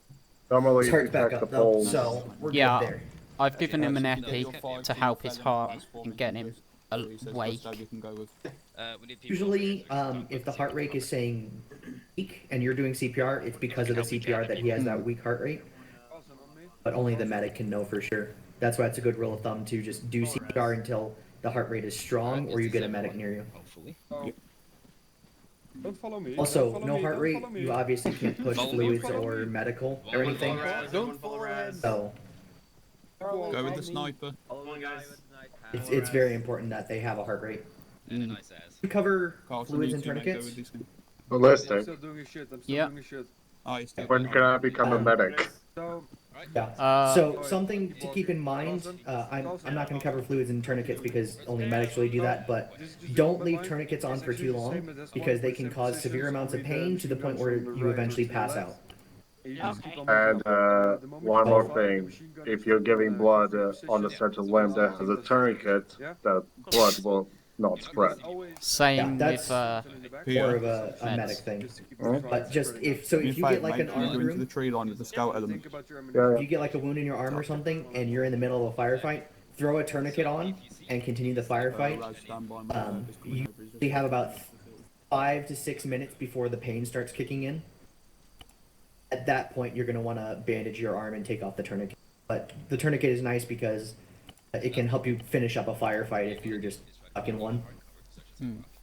Normally, His you heart's detect back the up though, pulse. so we're Yeah, good there. I've given him an epi to help his heart and get him awake. Usually, if the heart rate is saying weak and you're doing CPR, it's because of the CPR that he has that weak heart rate. But only the medic can know for sure. That's why it's a good rule of thumb to just do CPR until the heart rate is strong or you get a medic near you. Hopefully. Don't follow me. Also, no heart rate, you obviously can't push fluids or medical or anything. Don't follow him. So Go with the sniper. it's very important that they have a heart rate. You cover fluids and tourniquets? Ballistic. I'm still doing his shit. Yeah. When can I become a medic? Yeah. So something to keep in mind. I'm not going to cover fluids and tourniquets because only medics really do that. But don't leave tourniquets on for too long because they can cause severe amounts of pain to the point where you eventually pass out. And one more thing, if you're giving blood on a certain limb that has a tourniquet, that blood will not spread. Same That's with more of a medic thing. But just if you get like an arm into the wound, tree line with the scout element. if you get like a wound in your arm or something and you're in the middle of a firefight, throw a tourniquet on and continue the firefight. You usually have about 5 to 6 minutes before the pain starts kicking in. At that point, you're going to want to bandage your arm and take off the tourniquet. But the tourniquet is nice because it can help you finish up a firefight if you're just stuck in one.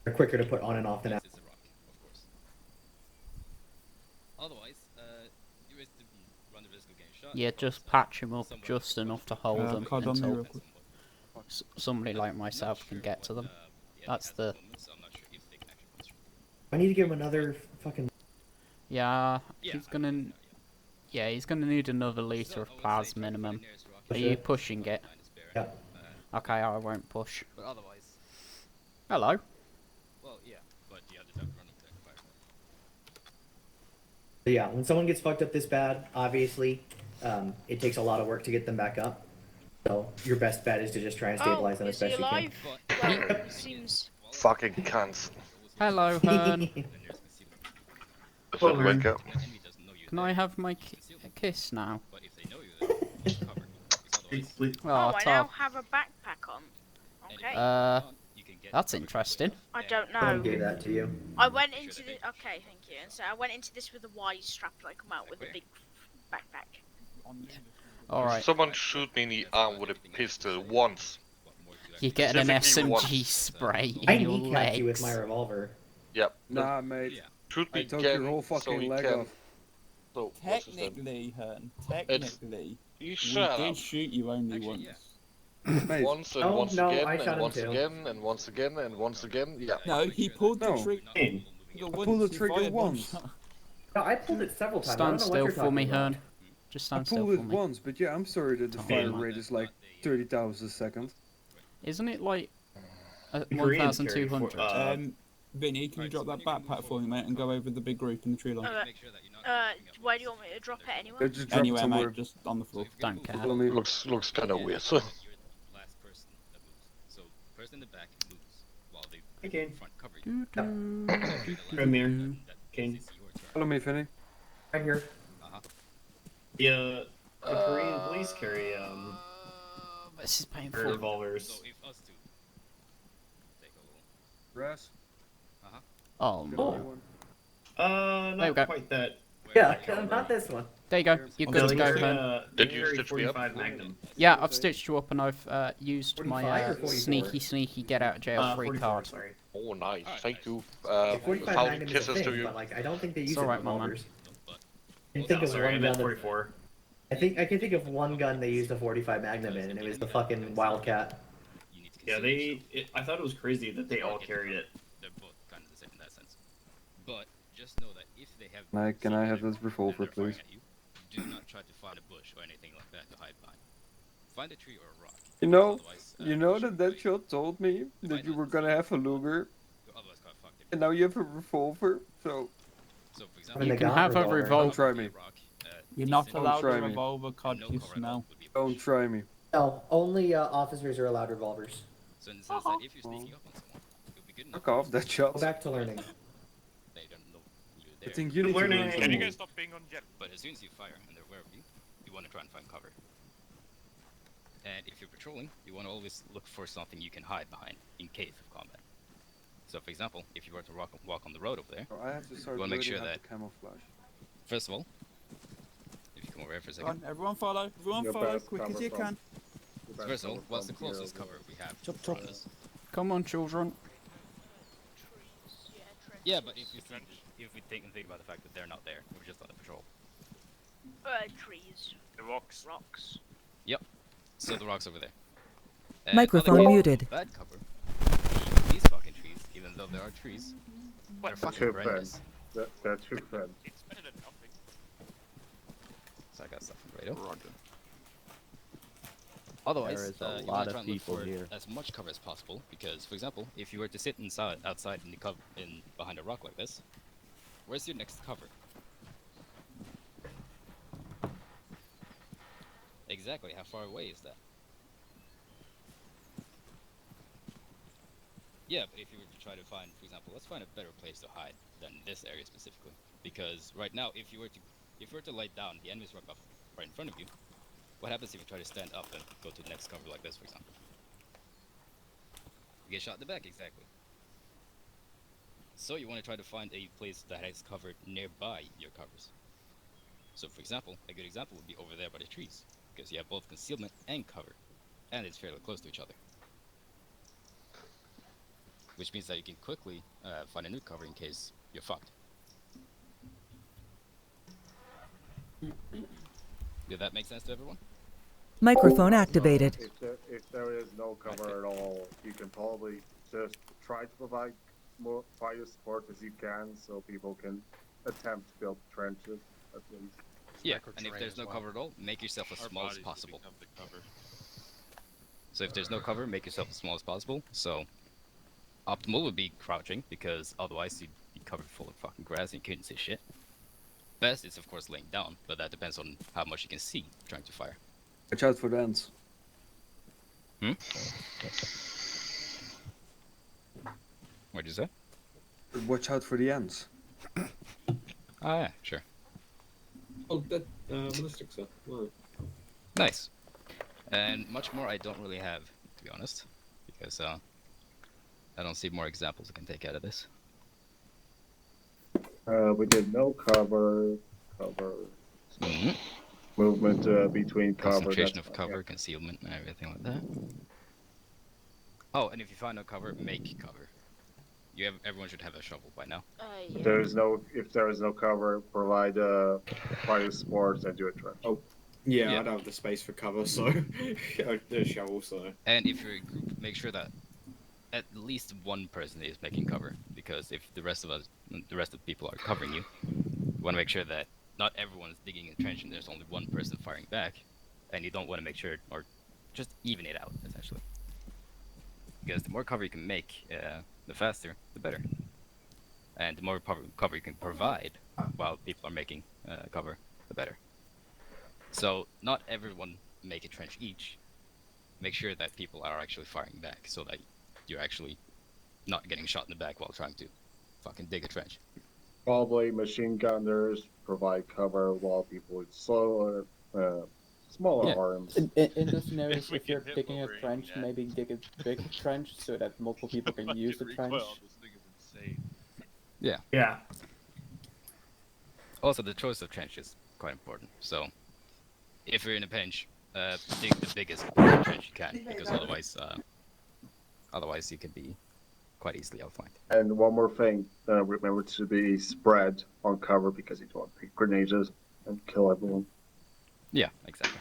They're quicker to put on and off than out. Otherwise, you risk to run the risk of getting shot. yeah, just patch him up just enough to hold them Card on me until real quick. somebody like myself can get to them. That's the. I need to give him another fucking. Yeah, he's gonna. Yeah, he's gonna need another liter of plasma minimum. Are you pushing it? Yeah. Okay, I won't push. But otherwise. Hello. Well, yeah, but you have to run into a fire. So yeah, when someone gets fucked up this bad, obviously, it takes a lot of work to get them back up. So your best bet is to just try and stabilize them as best you can. Well, he seems. Fucking cunts. Hello, Hearn. Wake up. Can I have my kiss now? Oh, I now have a backpack on. Okay. That's interesting. I don't Someone know. gave that to you. I went into the. Okay, thank you. And so I went into this with a wide strap, and I come out with a big backpack. Alright. Someone shoot me in the arm with a pistol once. You get an Specifically SMG once. spray I in your kneecapped you with legs. my revolver. Yep. Nah, mate. Shoot me I took again your whole so fucking we leg can. off. So, what's his name? Technically, Hearn, technically, You we shut did up. shoot you only once. Mate. Once and Oh, once no, again I shot and him once too. again and once again and once again. Yeah. No, he pulled the No. trigger. I pulled the trigger once. No, I pulled it several times. I Stand don't know what still you're for me, talking about. Hearn. Just I stand still pulled it for me. once, but yeah, I'm sorry that the fire rate is like 30,000 a second. Isn't it like Koreans 1,200? carry Vinny, can you drop that backpack for me, mate, and go over the big group in the tree line? Where do you want me to drop it anyway? Just drop it Anywhere, somewhere. mate, just on the floor. Don't care. Follow me. Looks kind of weird. person in the back moves while the Okay. front cover you. Premier. King. Follow me, Finny. Right here. Yeah, the Korean police carry This is painful. revolvers. So if us two take a little. Grass. Oh, Oh. There we Not go. quite that. Yeah, not this one. There you go. You're good to go, man. They carry 45 Magnum. Yeah, I've stitched you up and I've used my 45 or 44? sneaky get out of jail free 44, card. sorry. Oh, nice. Thank you. 45 How Magnum is a kisses to thing, you? but like I don't think they use It's it in alright, my man. revolvers. I can think of Sorry, I one meant gun. 44. I can think of one gun they used a 45 Magnum in, and it was the fucking Wildcat. Yeah, I thought it was crazy that they all carried it. They're both kind of the same in that sense. But just know that if they have. Can I have this revolver, please? Do not try to find a bush or anything like that to hide behind. Find a tree or a rock. You know, Otherwise, you know that shot told me that you were gonna have a Luger, otherwise got fucked if and now you have a revolver. So So, for example, You can have a don't revolver. try me. You're not Don't allowed try a me. revolver, Codkiss, no. Don't try me. No, only officers are allowed revolvers. So in the sense that if you're sneaking up on someone, you'll be good enough. Fuck off that shot. Go back to learning. They don't know you're I there. think you need to learn Can you some guys stop being on jet? But as soon as you fire and they're aware of you, you want to try and find cover. And if you're patrolling, you want to always look for something you can hide behind in case of combat. So, for example, if you were to walk on the road over there, Oh, I have to start you want to make learning sure how that, to camouflage. first of all, if you come over here for a Come on, second. everyone follow. Everyone Your follow, best quick as cover you from- can. your best First of all, cover what's the from here closest will- cover we have Chop, in front chop. of us? Come on, children. Yeah, but if we think about the fact that they're not there, we're just on the patrol. Trees. The rocks. Rocks. Yep. So the rocks over there. And Microphone other muted. Bad cover. These fucking trees, even though there are trees, they're fucking Too horrendous. thin. They're too thin. It's better than nothing. So I got stuff from radio. Roger. Otherwise, There is a you lot want to of try and look people for here. as much cover as possible, because, for example, if you were to sit outside in the behind a rock like this, where's your next cover? Exactly, how far away is that? Yeah, but if you were to try to find, for example, let's find a better place to hide than this area specifically, because right now, if you were to lay down, the enemies right in front of you. What happens if you try to stand up and go to the next cover like this, for example? You get shot in the back, exactly. So you want to try to find a place that has cover nearby your covers. So, for example, a good example would be over there by the trees, because you have both concealment and cover, and it's fairly close to each other. Which means that you can quickly find a new cover in case you're fucked. Did that make sense to everyone? Microphone activated. If there is no cover at all, you can probably just try to provide more fire support as you can, so people can attempt to build trenches at least. Yeah, and if there's no cover at all, make yourself as small as possible. So if there's no cover, make yourself as small as possible. So optimal would be crouching, because otherwise you'd be covered full of fucking grass and you couldn't see shit. Best is of course laying down, but that depends on how much you can see trying to fire. Watch out for the ants. What'd you say? Watch out for the ants. Ah, yeah, sure. Oh, that ballistics up. Wow. Nice. And much more I don't really have, to be honest, because I don't see more examples I can take out of this. We did no cover, movement between cover. Concentration that's of fine, cover, concealment, and everything like that. Oh, and if you find no cover, make cover. Everyone should have a shovel by now. yeah. If there is no cover, provide fire support and do a trench. Oh, yeah, Yeah. I don't have the space for cover, so I do a shovel. So. And if you're a group, make sure that at least one person is making cover, because if the rest of the people are covering you, you want to make sure that not everyone's digging a trench and there's only one person firing back, and you don't want to make sure, or just even it out, essentially. Because the more cover you can make, the faster, the better. And the more cover you can provide while people are making cover, the better. So not everyone make a trench each. Make sure that people are actually firing back, so that you're actually not getting shot in the back while trying to fucking dig a trench. Probably machine gunners provide cover while people with slower, smaller arms. In those scenarios, if you're digging a trench, maybe dig a big trench so that multiple people can use the trench. This thing is insane. Yeah. Yeah. Also, the choice of trench is quite important. So, if you're in a pinch, dig the biggest trench you can, because otherwise you could be quite easily outflanked. And one more thing, remember to be spread on cover because you don't want to pick grenades and kill everyone. Yeah, exactly.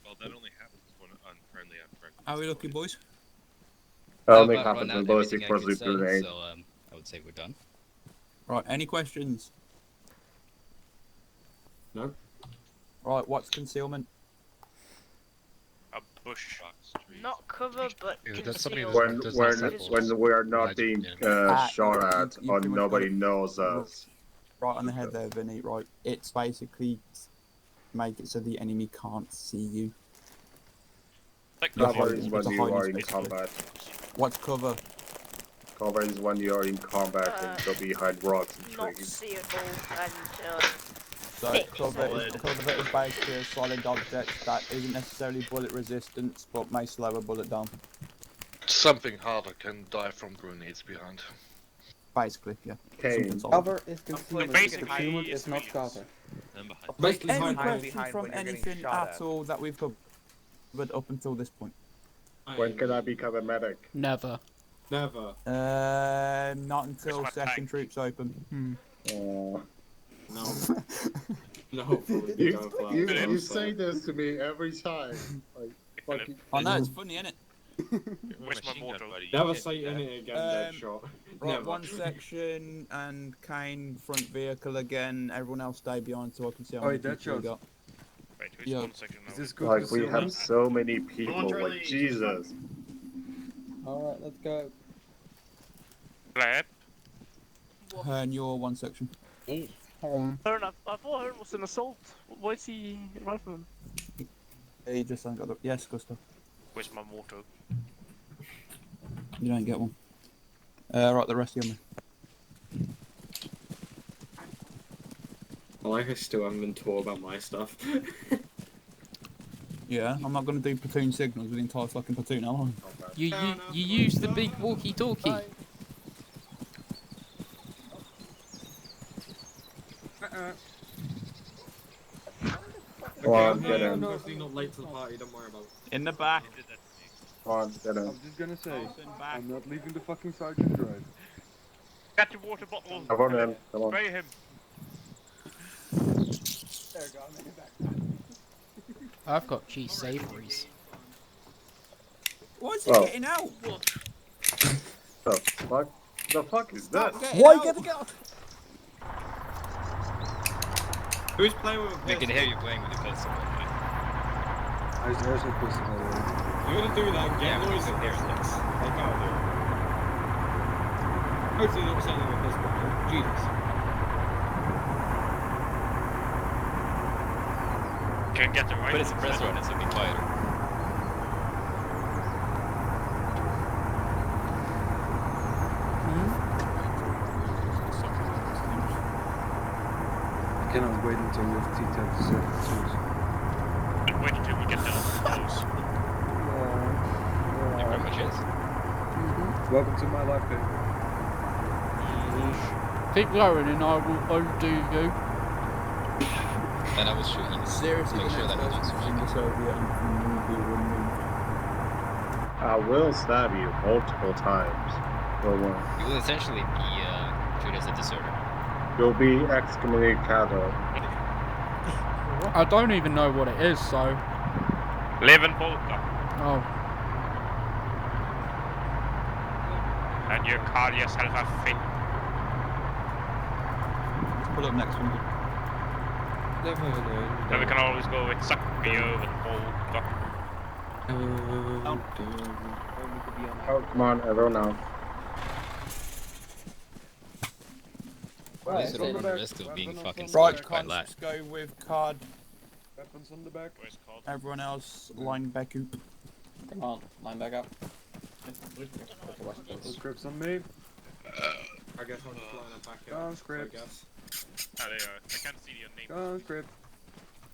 Well, that only happens when unfriendly. How are we looking, boys? That only I've happens run when out ballistic everything I force could leave say, grenade. so I would say we're done. Right, any questions? No. Right, what's concealment? A bush. Not cover, but conceal. When we are not being shot at you or pretty much nobody got it knows us. Right on the head there, Vinny. Right, it's basically make it so the enemy can't see you. Cover is when you are in combat. What's cover? Cover is when you are in combat and go behind rocks and Not trees. seeable and So cover is basically a solid object that isn't necessarily bullet resistance, but may slow a bullet down. Something harder can die from grenades behind. Basically, yeah. Okay. Cover is concealment. Concealment is not cover. Any questions from anything at all that we've covered up until this point? When can I become a medic? Never. Never. Not until second troops open. Oh. No. No, probably be going for that. You say this to me every time. Like, fucking... I know, it's funny, isn't it? Where's my mortar? Never say anything again, Deadshot. Right, Never. one section and Kane front vehicle again. Everyone else stay behind so I can see how Oh, many Deadshot. people we got. Wait, who's Yeah. one second now? Is this good Like, we concealment? have so many people, Charlie. like, Jesus. Alright, let's go. Glad. And your one section. Fair enough. I thought it was an assault. Why is he rifleman? You just haven't got the... Yes, Gustav. Where's my mortar? You don't get one. Right, the rest of you. I like I still haven't been taught about my stuff. Yeah, I'm not going to do platoon signals with the entire fucking platoon, am I? You use the big walkie-talkie. Come on, get I'm in. personally not late to the party, don't worry about it. In the back. Come on, get in. I'm just gonna say, I'm not leaving the fucking sergeant drive. Get your water bottle. Come on in, come on. Spray him. There you go, I'm making back. I've got cheese savouries. Why is he Oh. getting out? The fuck? The fuck is that? Why you get out? Who's playing with a We can pistol? hear you playing with your pistol. There's no pistol by the way. You're gonna do that and Yeah, get we noise can hear across this. They can't do it. Hopefully not saying with a pistol. Jesus. Can get the right. Put a suppressor on it so it'll be quieter. I cannot wait until we have T-10 to serve And wait until we get down close. It pretty much is. Welcome to my life, baby. Keep going and I will undo you. And I will shoot you. Seriously, Make sure that he doesn't in the Soviet and be removed. I will stab you multiple times. Don't worry. You will essentially be treated as a deserter. You'll be excommunicado. I don't even know what it is, so... Live in Polka. Oh. And you call yourself a Finn. Let's pull up next one. Then we can always go with Sakbio and Polka. Oh, come on, everyone now. This is the risk of being fucking Right, squished quite loud. let's go with card. Weapons on the back. Everyone else, line back up. Come on, line back up. Scripts on me. I guess I'll just line up back here. Gone, I scripts. guess. Oh, there you are. I can't see your name. Gone, script.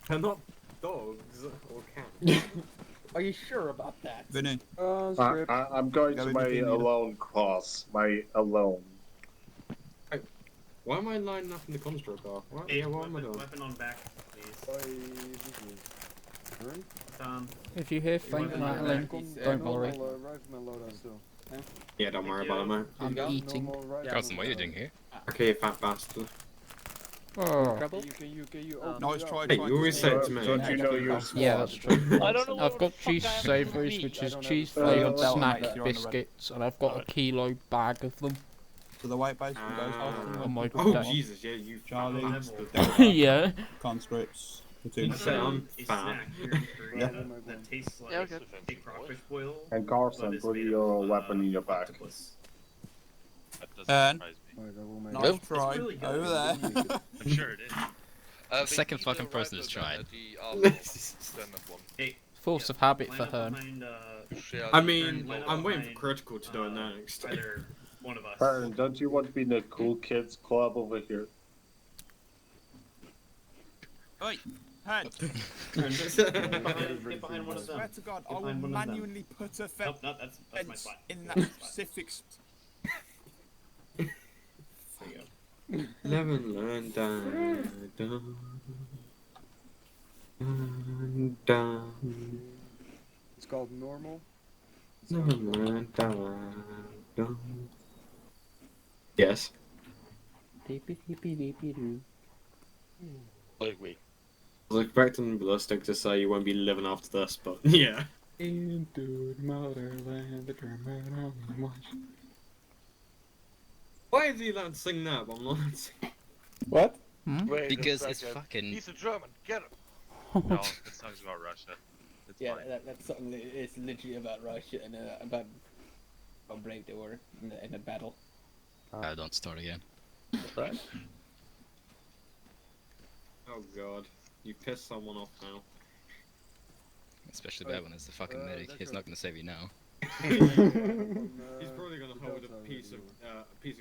They're not dogs or cats. Are you sure about that? Vinny. Script. I'm going Go to in my between, Nina. alone class. My alone. Why am I lining up in the construct car? What? Hey, Yeah, what am I weapon, doing? weapon on back, please. If you hear faint Weapon on rattling, back. don't worry. Rifleman loadout still. Yeah, don't worry about it, mate. I'm eating. Carlson, what are you doing here? Okay, you fat bastard. Oh. Can you open No, I was it trying up? Hey, you always say it to me. Don't you know you're Yeah, that's true. I don't know I've what got the fuck cheese I have to savouries, eat. which I is don't have cheese a- flavoured belt, snack mate, you're on the road. biscuits, and I've got a kilo bag of them. So the white base will go Oh my Oh, god. Jesus, yeah, you Charlie, bastard. Yeah. conscripts, platoon. I say I'm A fat. snack here in Korea that tastes like Yeah, okay. a crawfish boil. And but Carson, is put made your of, weapon in your back. octopus. That doesn't And surprise me. Alright, I will make nice It's try really good. over there. I'm sure it is. Second fucking person has tried. Hey, Force of habit line for up Hearn. behind, I mean, line up I'm waiting for behind, Critical to do it next. Either one of us. Baron, don't you want to be in the cool kids club over here? Oi, hand. Get behind one of them. Swear to God, I Get will behind one of them. manually put a Nope, fence no, that's my spot. in that That's my spot. specific. There you go. Never learn down. It's called normal. Never learn down. Yes. Like me. I was expecting Ballistic to say you won't be living after this, but yeah. Into the motherland, the German army march. Why is he allowed to sing that, but I'm not? What? Wait Because a it's second. fucking. He's a German. Get him. No, this song's about Russia. It's Yeah, fine. that's something. It's literally about Russia and about how brave they were in a battle. Don't start again. Oh god, you pissed someone off now. Especially bad when it's the fucking medic. He's not gonna save you now. He's probably gonna hold a piece of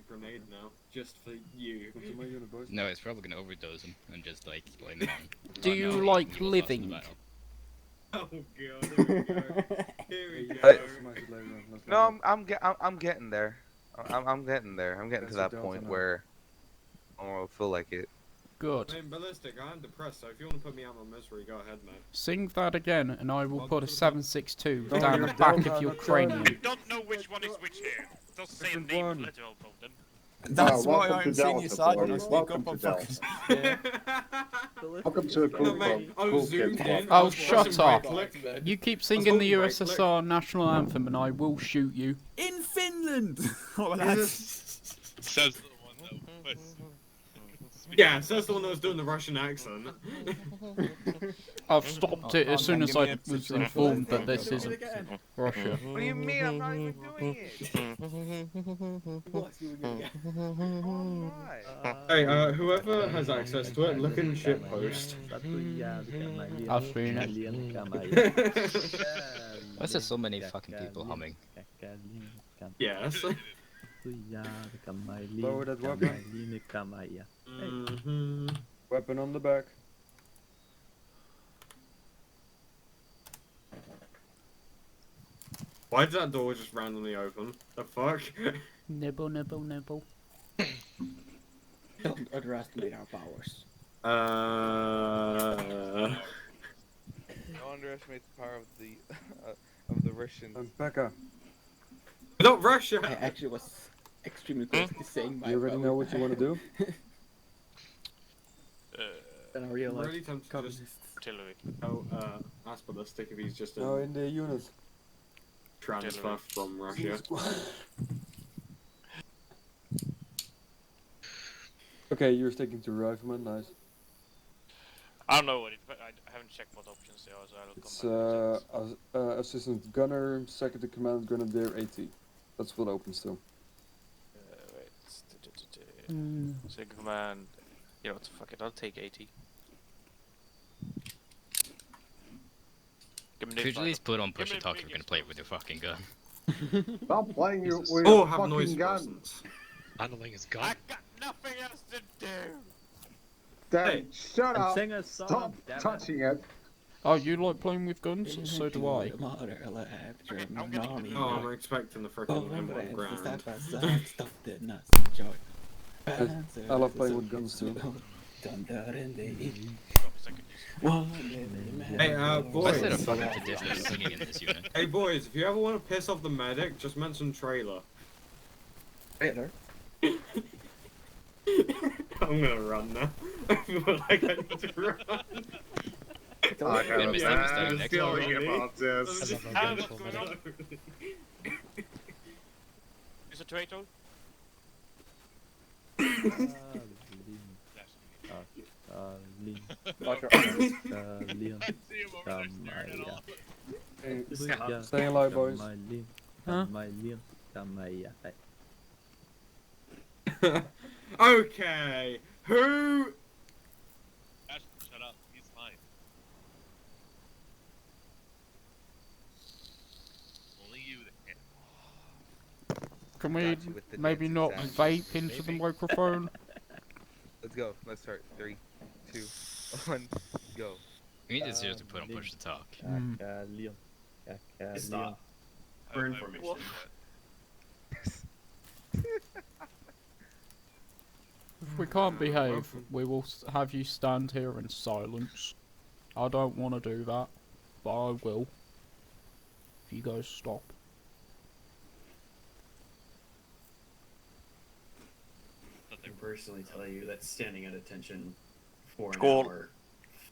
grenade now, just for you. No, it's probably gonna overdose him and just like blame him on. Do Oh, you no, like he was lost in the living? battle. Oh god, here we go. No, I'm getting there. I'm getting there. I'm getting to that point where I don't feel like it. Good. I mean, Ballistic, I'm depressed, so if you want to put me out of my misery, go ahead, mate. Sing that again, and I will put a 7.62 Don't down you the back don't of your have a cranium. You don't know which one is which here. It doesn't say a Different name one. letter of them. That's why welcome I'm to senior Delta, sergeant. I boys. sneak Welcome up on to Delta. fuckers. Welcome to the cool No, mate, I cool was kids zoomed club. in. Oh, I was shut pressing up. right click. You keep singing the holding right click. USSR national anthem, and I will shoot you. In Finland. Oh, that's Says the one that was. Yeah, so that's the one that was doing the Russian accent. I've stopped it as soon as I was informed that this isn't Russia. What do you mean? I'm not even doing it. Hey, whoever has access to it, look in the shit post. I've seen it. Why is there so many fucking people humming? Yes. Lower that weapon. Weapon on the back. Why did that door just randomly open? The fuck? Nibble, nibble, nibble. Don't underestimate our powers. Don't underestimate the power of the Russians. Becca. Not Russia! I actually was extremely close to saying my You already know what you want to do? Then I realized. Really tempted to just Artillery. ask Ballistic if he's just No, in the unit. transfer from Russia. Okay, you're sticking to rifleman, nice. I don't know what it. I haven't checked what options there are, so I'll come It's back. assistant gunner, second in command grenadier 80. That's what opens to. Wait. Second command. You know what? Fuck it. I'll take 80. Give me Could you at least put on Give push me to talk if big you're gonna play it with your fucking gun? Stop playing you with Oh, your have fucking noise gun. suppressants. Handling his gun. I got nothing else to do. Then Hey, shut and up. sing a song, Stop damn it. touching it. Oh, you like playing with guns? So do I. Oh, I'm expecting the frickin' M1 ground. I love playing with guns too. Hey, What's there a boys. fucking tradition of singing in this unit? Hey, boys, if you ever want to piss off the medic, just mention trailer. Trailer? I'm gonna run now. I feel like I need to run. I have a Mr. bad Next feeling one. about this. What's going on? Is it traitor? Staying alive, boys. Huh? Okay, who? Shut up. He's fine. Only you that can. Can we Got you with the maybe dancing not sack. vape into the microphone? Let's go. Let's start. 3, 2, 1, go. We need to seriously put on push to talk. Stop. For information. If we can't behave, we will have you stand here in silence. I don't want to do that, but I will. If you guys stop. I can personally tell you that standing at attention for an Score. hour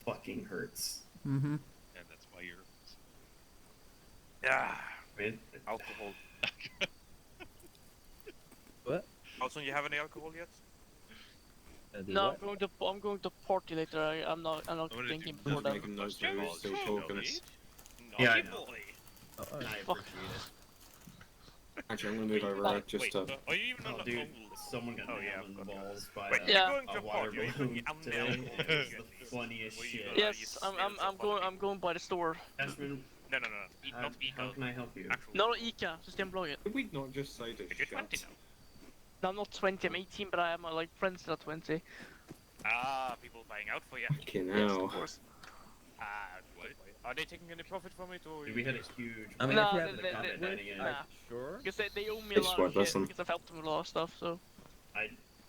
fucking hurts. Mm-hmm. Yeah, that's why you're. Yeah. Man, Alcohol. What? Also, you have any alcohol yet? No, I'm going to party later. I'm not What did drinking you before that. Making noise, we're still talking. Yeah, I Naughty know. boy. I Fuck. appreciate it. Actually, I'm gonna move over just Wait, to. are you even on Oh, the dude, phone? someone got Oh, yeah, nailed in the I've got balls by Wait, Yeah. you're going to a a water party? Are you balloon going I'm today. nailed. It was the funniest Well, you shit. know, Yes, I'm going by the store. Ashman, No. Eat, how, not how Eco. can I help you? Actual. No, Ica, Systembolaget. Did we not just say to You're 20 shut? now. No, I'm not 20, I'm 18, but I have my like friends that are 20. Ah, people buying out for you. Fucking Yes, hell. of course. Ah, what? Are they taking any profit from it, or? Dude, we had a huge. I mean, No, if we have they- the comment they- dining in, nah. sure. Because they owe me Hey, a lot Squad, of shit listen. because I've helped them with a lot of stuff, so.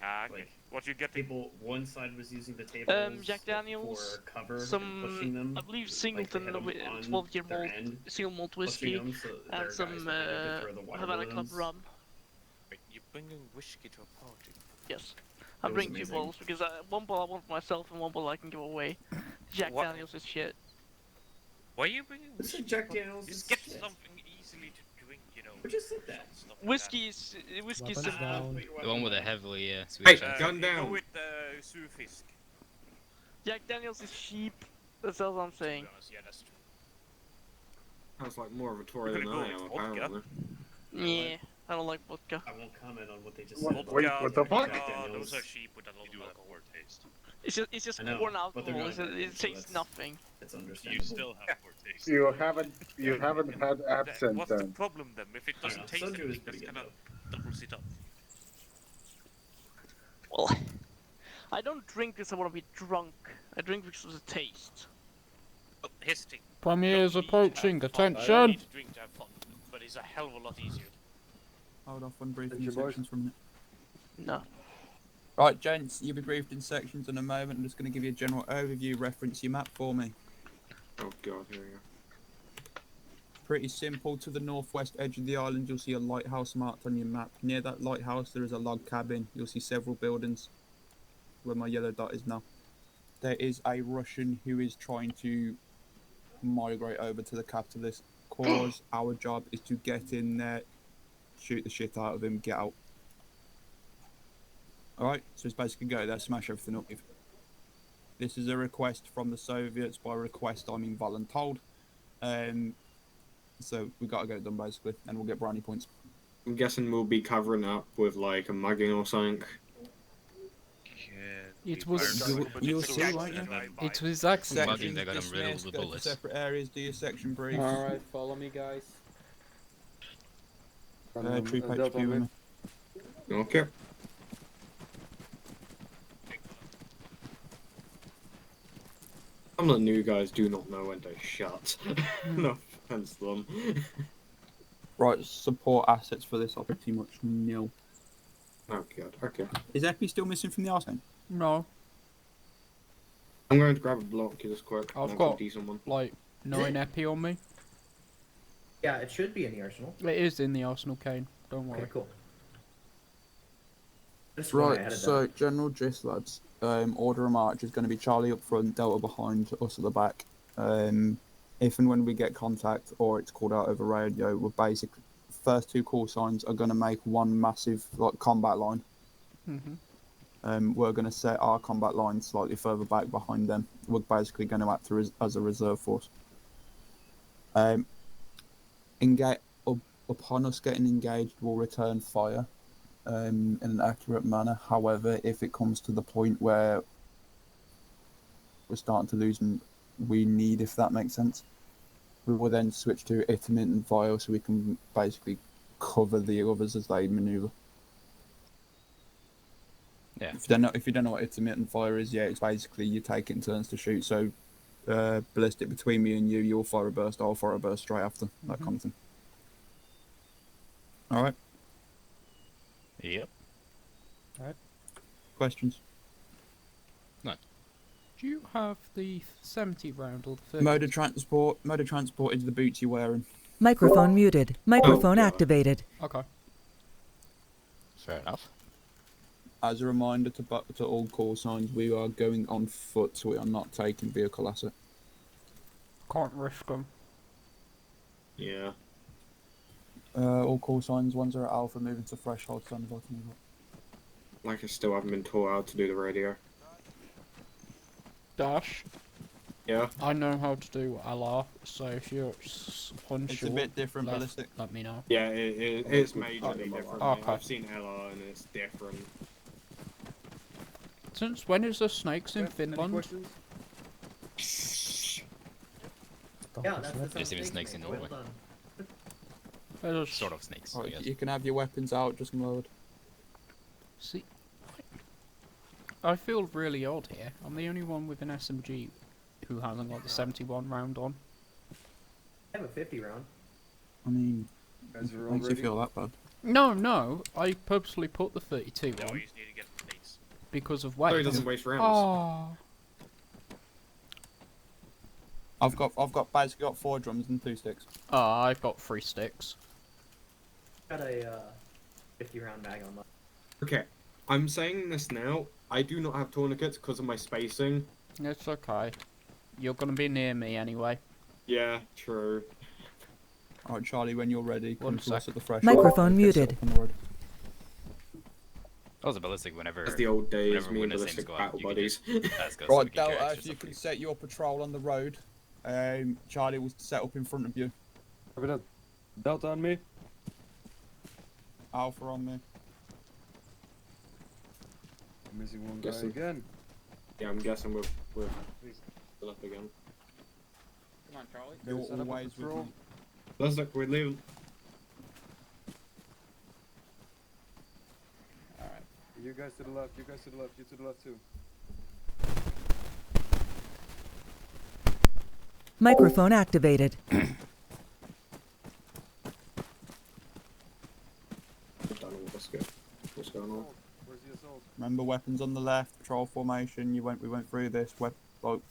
Ah, okay. Like, What you get? people, one side was using the tables Jack Daniels, for cover and some, pushing them. I believe like, they Singleton, had them with on 12-year their malt, end, single malt pushing whiskey, them so that their and guys some behind them could throw the water Havana Club balloons. rum. Wait, you're bringing whiskey to a party. Yes. I'm was bringing 2 amazing. bottles because one bottle I want for myself and one bottle I can give away. Jack What? Daniels is shit. Why are you bringing This whiskey? is Jack Daniels. Just is get shit. something easily to drink, you know. But just sit that. Stuff like Whiskey is Weapons simple. down. The one with a heavily Hey, Swedish that. accent. gun You down. Go with Sufisk. Jack Daniels is cheap. That's all I'm To saying. be honest, yeah, that's true. Sounds like more of a Tory We're than gonna I go am, with vodka. apparently. Yeah, I don't like vodka. I won't comment on what they just What- said. wait, about what the Jack fuck? Daniels. Those are cheap with a lot of alcohol taste. It's just I know, corn but they're alcohol. not that It good, so tastes that's- nothing. It's You understandable. still have poor taste. You haven't had absinthe What's the then. problem then? If it doesn't know, taste soju is anything, pretty that's good, kind of doubles it up. Well, I don't drink because I want to be drunk. I drink because of the taste. But here's the thing. Premier's You don't need to approaching. have fun. You don't Attention! need to drink to have fun, but it's a hell of a lot easier. Hold off on briefing Thank you, boys. sections from No. Right, gents, you'll be briefed in sections in a moment. I'm just going to give you a general overview, reference your map for me. Oh god, here we go. Pretty simple. To the northwest edge of the island, you'll see a lighthouse marked on your map. Near that lighthouse, there is a log cabin. You'll see several buildings where my yellow dot is now. There is a Russian who is trying to migrate over to the capital of this cause. Our job is to get in there, shoot the shit out of him, get out. Alright, so it's basically go there, smash everything up. This is a request from the Soviets. By request, I mean voluntold. So we got to get it done basically, and we'll get brownie points. I'm guessing we'll be covering up with like a mugging or something. It was. You'll see, won't you? It was exactly. Mugging, they're gonna riddle dismissed, the go to bullets. separate areas, do your section briefs. Alright, follow me, guys. Troop Delta HQ with me. Okay. Some of the new guys do not know when to shut. No offense to them. Right, support assets for this are pretty much nil. Oh god, okay. Is Epi still missing from the arsenal? No. I'm going to grab a block just quick. I've Nice got and decent one. like 9 epi on me. Yeah, it should be in the arsenal. It is in the arsenal, Kane. Don't worry. Okay, cool. Right, so general gist, lads. Order of march is going to be Charlie up front, Delta behind, us at the back. If and when we get contact or it's called out over radio, we're basically first two call signs are going to make one massive like combat line. We're going to set our combat line slightly further back behind them. We're basically going to act as a reserve force. Upon us getting engaged, we'll return fire in an accurate manner. However, if it comes to the point where we're starting to lose and we need, if that makes sense, we will then switch to intermittent fire so we can basically cover the others as they maneuver. Yeah. If you don't know what intermittent fire is, yeah, it's basically you take it in turns to shoot. So, ballistic between me and you, you'll fire a burst, I'll fire a burst straight after, that kind of thing. All right. Yep. Alright. Questions? No. Do you have the 70 round or the 30? Mode of transport. Mode of transport is the boots you're wearing. Microphone muted. Microphone activated. Okay. Fair enough. As a reminder to all call signs, we are going on foot, so we are not taking vehicle asset. Can't risk them. Yeah. All call signs, ones are at alpha, moving to threshold, stand by to move up. Like I still haven't been taught how to do the radio. Dash. Yeah. I know how to do LR, so if you're unsure, It's a bit different, left, ballistic. let me know. Yeah, it's majorly different. Okay. I've seen LR and it's different. Since when is there snakes in Finland? Yeah, that's the There's even snakes in Norway. Sort of snakes, I Right, guess. you can have your weapons out, just load. See, I feel really odd here. I'm the only one with an SMG who hasn't got the 71 round on. I have a 50 round. I mean, Guys are all makes you ready? feel that bad. No, I purposely put the 32 No, on you just need to get the plates. because of So weight. he doesn't waste rounds. Oh. I've basically got 4 drums and 2 sticks. Oh, I've got 3 sticks. Got a 50 round mag on my. Okay, I'm saying this now. I do not have tourniquets because of my spacing. It's okay. You're gonna be near me anyway. Yeah, true. Alright, Charlie, when you're ready, come One to us sec. at the threshold. Microphone Get set muted. up on the road. Also, ballistic whenever. That's the old days, whenever me and winter sames ballistic go out, battle you can buddies. just ask us so we Right, can carry Delta, extra if you stuff for can set your patrol on the road, Charlie will set up in front of you. Copy that. Delta on me. Alpha on me. I'm missing one guy Guessing. again. Yeah, I'm guessing we're still up again. Come on, Charlie. You're Set up a always with patrol. me. Ballistic, we're leaving. Alright. You guys to the left, you guys to the left, you to the left too. Microphone activated. What's going on? Where's the assault? Remember, weapons on the left, patrol formation. We went through this.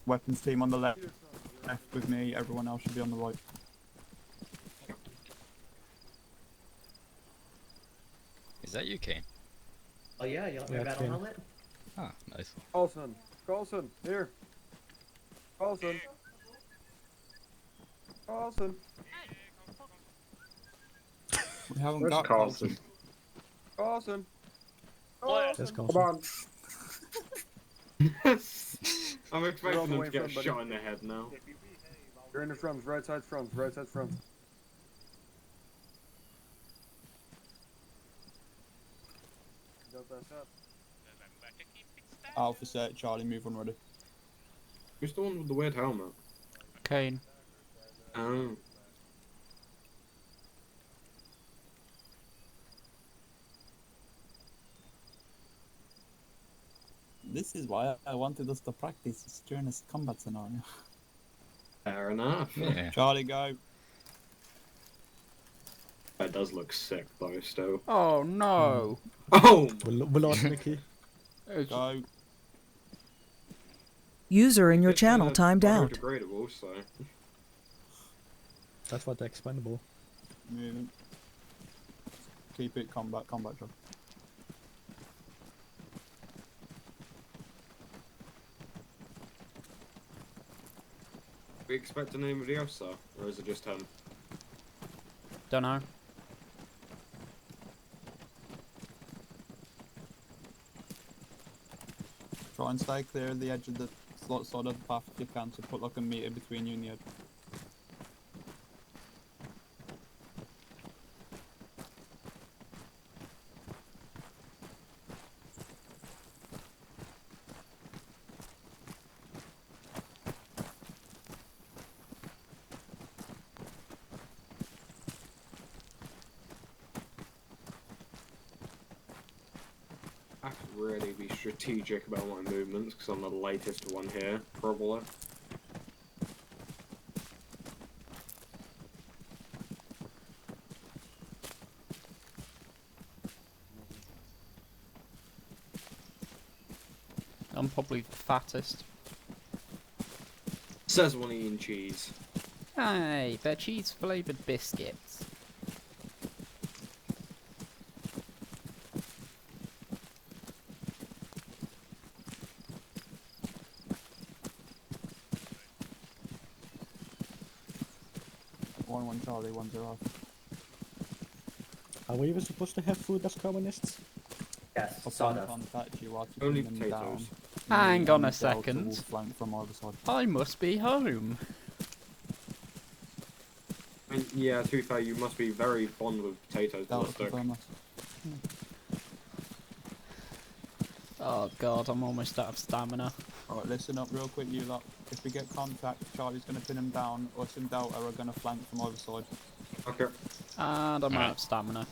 Weapons team on the left with me. Everyone else should be on the right. Is that you, Kane? Oh yeah, you like my Yeah, battle Finn. helmet? Ah, nice. Carlson, here. Carlson. Carlson. We haven't Where's got Carlson? Carlson. Yes, Come Carlson. on. I'm You're expecting all the them way to get in front, shot buddy. in the head now. You're in the front, right side front, right side front. Delta up. Alpha set. Charlie, move on ready. Who's the one with the weird helmet? Kane. Oh. This is why I wanted us to practice during this combat scenario. Fair enough. Yeah. Charlie, go. That does look sick, though, still. Oh no! Oh! We lost Mickey. Go. User in your channel timed out. Biodegradable, so. That's what they're expendable. Moving. Keep it combat job. We expect anybody else, sir? Or is it just him? Dunno. Try and stay clear of the edge of the side of the path if you can, so put like a meter between you and the edge. I have to really be strategic about my movements because I'm the latest one here, probably. I'm probably the fattest. Says one eating cheese. Hey, they're cheese flavoured biscuits. One Charlie, 1-0. Are we even supposed to have food as communists? Yes, Upon contact, you are to Only pin them down. potatoes. Hang on a And Delta will second. flank from either side. I must be home. And yeah, to be fair, you must be very fond with potatoes, Delta, Ballistic. confirm us. Oh god, I'm almost out of stamina. Alright, listen up real quick, you lot. If we get contact, Charlie's going to pin him down. Us and Delta are going to flank from either side. Okay. And I'm out of stamina.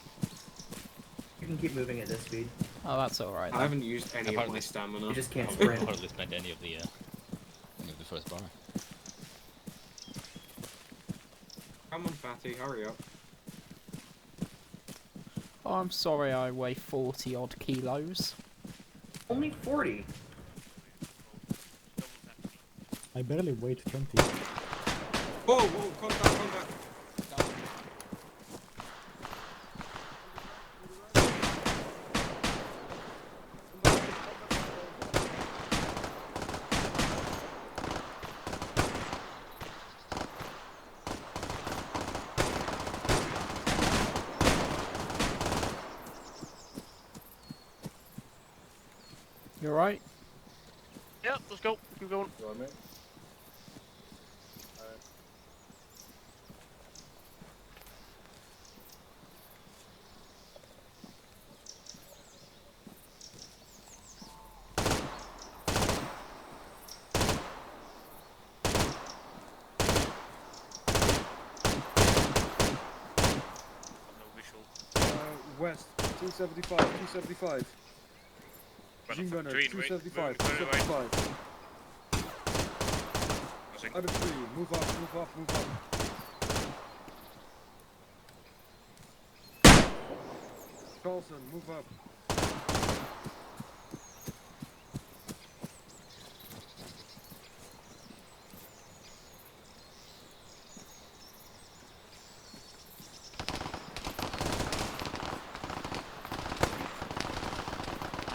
You can keep moving at this speed. Oh, that's alright. I haven't used any of my stamina. You just can't I sprint. hardly spent any of the first bar. Come on, fatty, hurry up. Oh, I'm sorry I weigh 40 odd kilos. Only 40. I barely weighed 20. Whoa, whoa, contact. You alright? Yep, let's go. Keep going. You want me? West, 275, 275. Machine gunner, 275, 275. Out of 3, move up, move up, move up. Carlson, move up.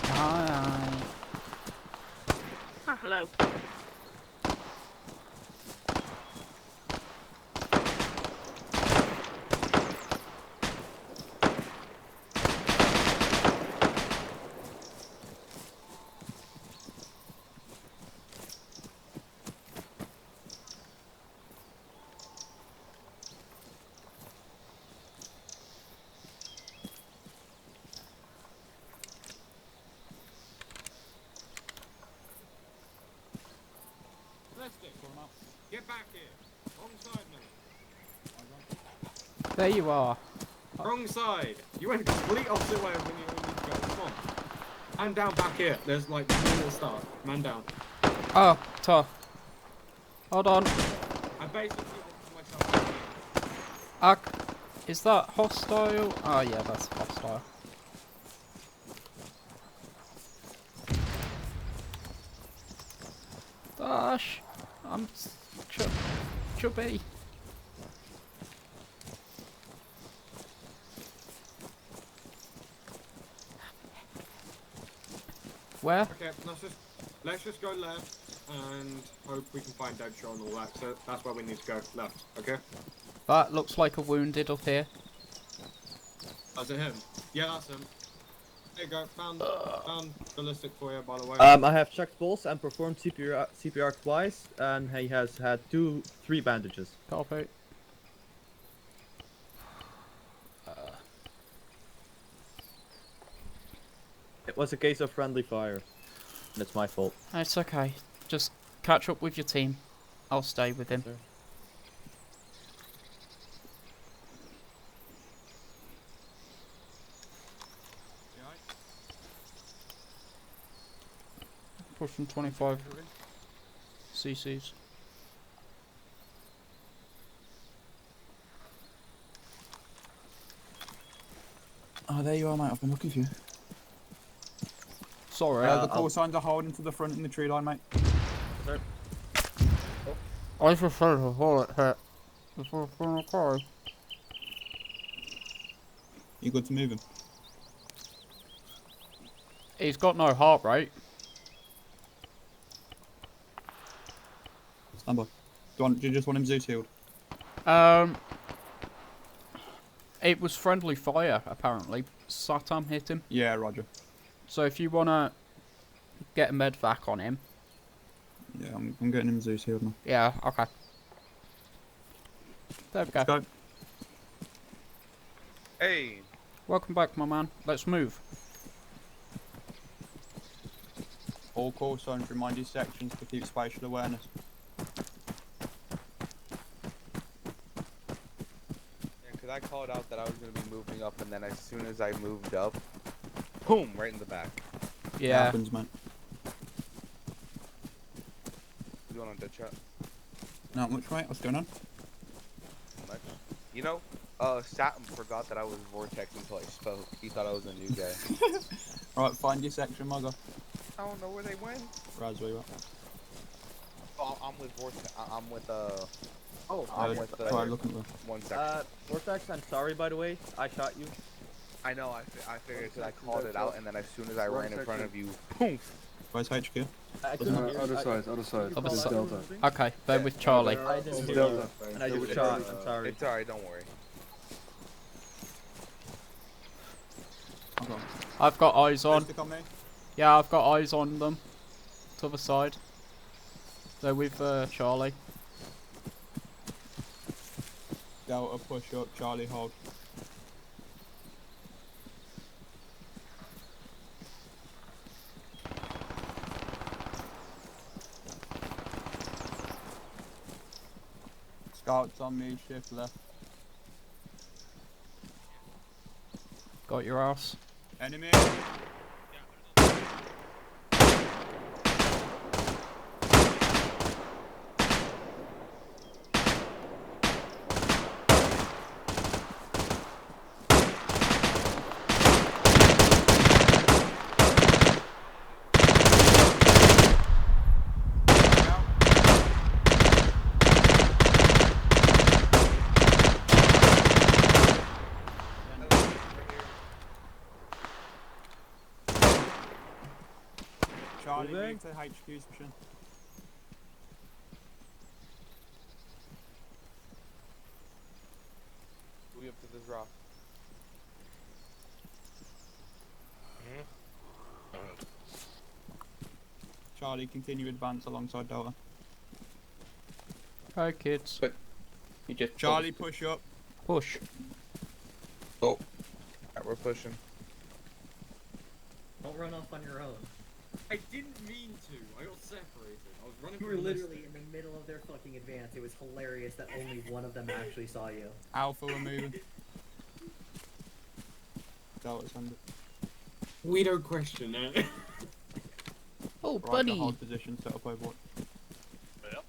Hi. Ah, hello. Get back here. Wrong side, man. There you are. Wrong side. You went complete opposite way of when you need to go. Come on. I'm down back here. There's like one little star. Man down. Oh, tough. Hold on. I basically locked myself Is that hostile? Oh yeah, that's hostile. Gosh, I'm chubby. Where? Okay, let's just go left and hope we can find Deadshot and all that. So that's where we need to go. Left. Okay. That looks like a wounded up here. Is it him? Yeah, that's him. There you go. Found ballistic for you, by the way. I have checked pulse and performed CPR twice, and he has had 3 bandages. Copy. It was a case of friendly fire, and it's my fault. It's okay. Just catch up with your team. I'll stay with him. Pushing 25 CCs. Oh, there you are, mate. I've been looking for you. Sorry. The call signs are holding to the front in the tree line, mate. Sir. I just heard a bullet hit. Before the car. You good to move him? He's got no heart rate. Stand by. Do you just want him Zeus healed? It was friendly fire, apparently. Satam hit him. Yeah, roger. So if you wanna get a med vac on him. Yeah, I'm getting him Zeus healed now. Yeah, okay. There we go. Let's go. Hey. Welcome back, my man. Let's move. All call signs remind your sections to keep spatial awareness. Yeah, because I called out that I was going to be moving up, and then as soon as I moved up, boom, right in the back. Yeah. It happens, man. What's going on, Deadshot? Not much, mate. What's going on? Much. You know, Satin forgot that I was Vortex until I spoke. He thought I was a new guy. Right, find your section, Mugger. I don't know where they went. Raz, where you at? Oh, I'm with Vortex. I'm with I'm with try looking for. one section. Vortex, I'm sorry by the way. I shot you. I know. I figured because I called it out, and then as soon as I ran in front of you, boom. Where's HQ? Other side. Other This is side. Delta. Okay, they're with Charlie. I didn't This is hear you. Delta. And I just shot. I'm sorry. It's alright. Don't worry. Hold on. I've got eyes on. Stick on me. Yeah, I've got eyes on them. To the other side. They're with Charlie. Delta push up, Charlie hold. Scouts on me, shift left. Got your ass. Enemy. Charlie, move to HQ's mission. We up to this rock. Charlie, continue advance alongside Delta. Hi, kids. But you just Charlie, push up. Push. Oh. Alright, we're pushing. Don't run off on your own. I didn't mean to. I got separated. I was running. You were literally in the middle of their fucking advance. It was hilarious that only one of them actually saw you. Alpha, we're moving. Delta's under. We don't question it. Oh, Right, buddy. the hold position set up Overwatch. Yeah.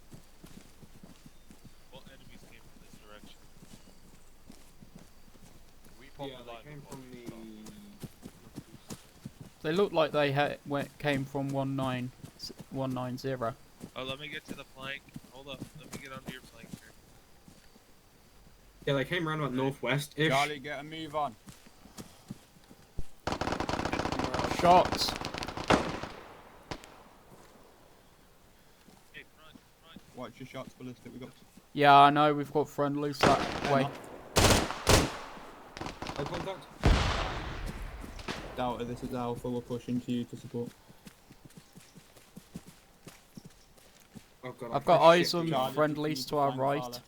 What enemies came from this direction? We Yeah, they came from the. They look like they came from 190. Oh, let me get to the flank. Hold up. Let me get under your flank here. Yeah, they came around about northwest-ish. Charlie, get a move on. Shots. Hey, front. Watch your shots, ballistic. We got. Yeah, I know. We've got friendlies that way. No contact. Delta, this is Alpha. We're pushing to you to support. Oh, God, I've got eyes shit, on Charlie, friendlies to our right. Fowler.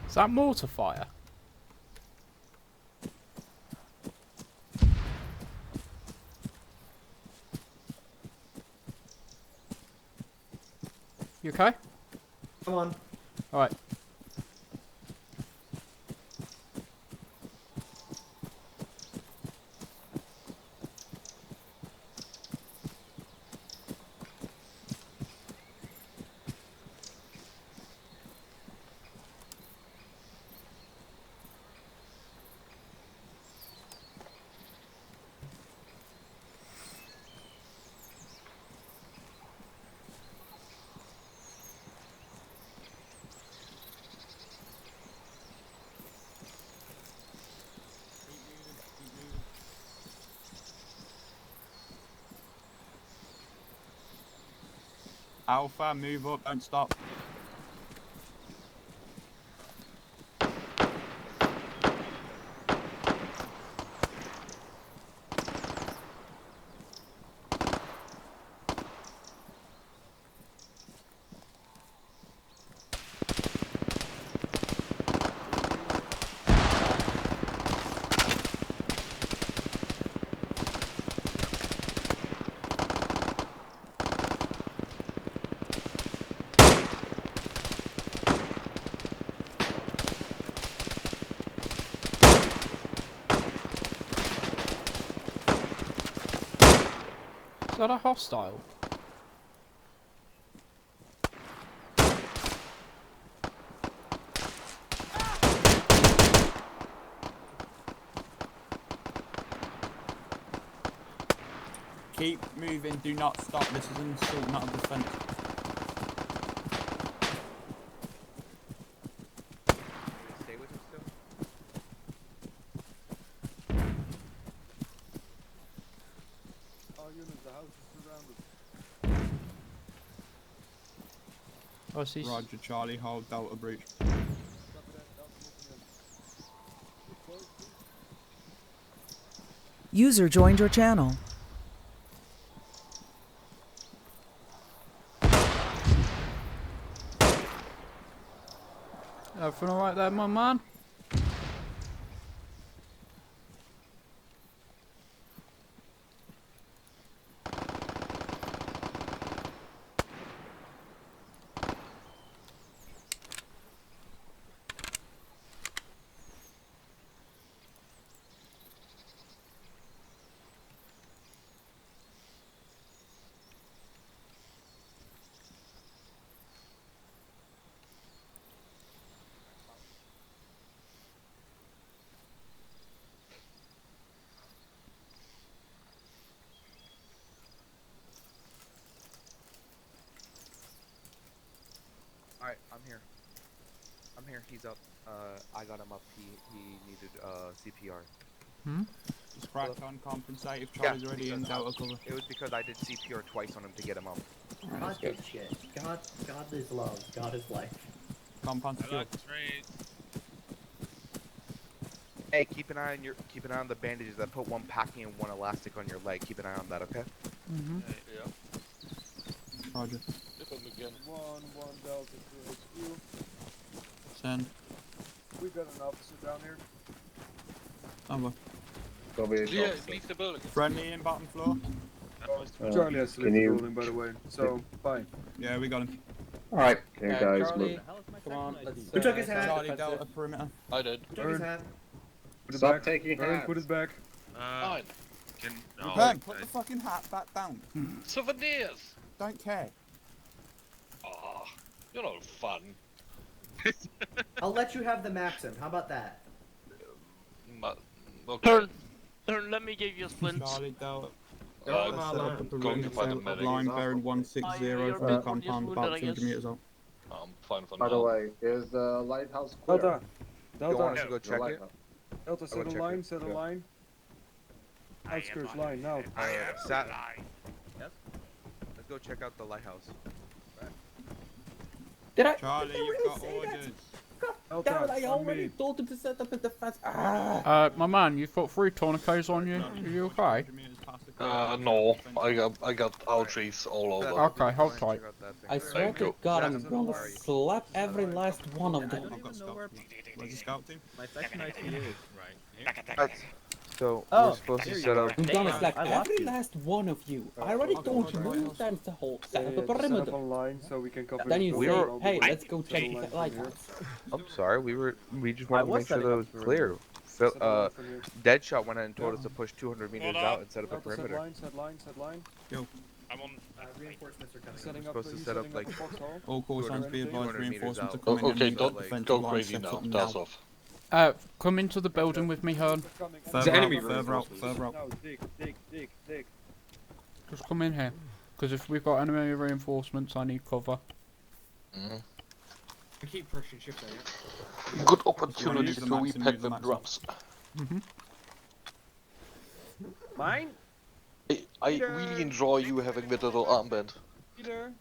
Is that mortar fire? You okay? Come on. Alright. Alpha, move up, don't stop. Is that a hostile? Keep moving, do not stop. This is an assault, not a defense. Stay with him still. All units, the house is surrounded. Oh, see. Roger, Charlie, hold Delta breach. User joined your channel. Everything alright there, my man? Alright, I'm here. I'm here. He's up. I got him up. He needed CPR. Hmm? Just cracked on compensate if Charlie's already in Delta cover. It was because I did CPR twice on him to get him up. God good shit. God is love. God is life. Compound secure. Hey, keep an eye on the bandages. I put one packing and one elastic on your leg. Keep an eye on that, okay? Yeah. Roger. Hit him again. 1 Delta to HQ. Send. We got an officer down here. Over. Clear, leave the building. Friendly in bottom floor. Charlie has to leave the building, by the way. So, bye. Yeah, we got him. Alright. Okay, guys, Charlie, move. come on. Let's, Who took his hat? Charlie Delta perimeter. I did. Who took his hat? Put it Stop back. taking Burn, hats. put it back. Fine. Ben, put the fucking hat back down. Souvenirs! Don't care. Ah, you're not fun. I'll let you have the Maxim. How about that? Okay. Turn, let me give you a splint. Charlie Delta. I'm going to find a medic. Line bearing 160 from the compound about 200 meters out. I'm fine for By now. the way, is the lighthouse clear? Delta. You want us Delta. to go The check it? lighthouse. Delta, set a check line, it. set a Yeah. line. Outskirts line, now. Sat. Yes? Let's go check out the lighthouse. Did I? Charlie, did I you've really got say orders. Delta, Damn it, I on already me. told him to set up a defense. Ah. My man, you've got 3 tourniquets on you. Are you okay? No, I got ouchies all over. Okay, hold tight. I swear to God, I'm gonna slap every last one of them. I've got scout. Where's the scout team? My section IT is. So, Oh, we're supposed to here you set go. up. I'm gonna slap I lost every you. last one of you. I already told you many times the whole set up a Set up perimeter. on line so we can cover Then the you building. say, were- hey, I'll let's go set a check line the from lighthouse. I'm sorry, we just I wanted to was make sure setting that it up was the clear. here. Set a line from here. Deadshot went in and told us to push 200 meters out and set up a Delta, set perimeter. line, set line, set line. Reinforcements are coming. Setting up, supposed to he's set up, setting like, the foxhole. All call signs be advised 200 meters reinforcements are out. coming in. Okay, We've got don't defensive go line crazy set now. up That's off. Come into the building with me, Hearn. Further enemy out, further out, reinforcements? further out. Now, dig. Just come in here. Because if we've got enemy reinforcements, I need cover. Mm. I keep pressing shift there. Good Wanna opportunity use the to Maxim, repack use the them Maxim. drums. Mine? I really enjoy you having the little armband. Peter?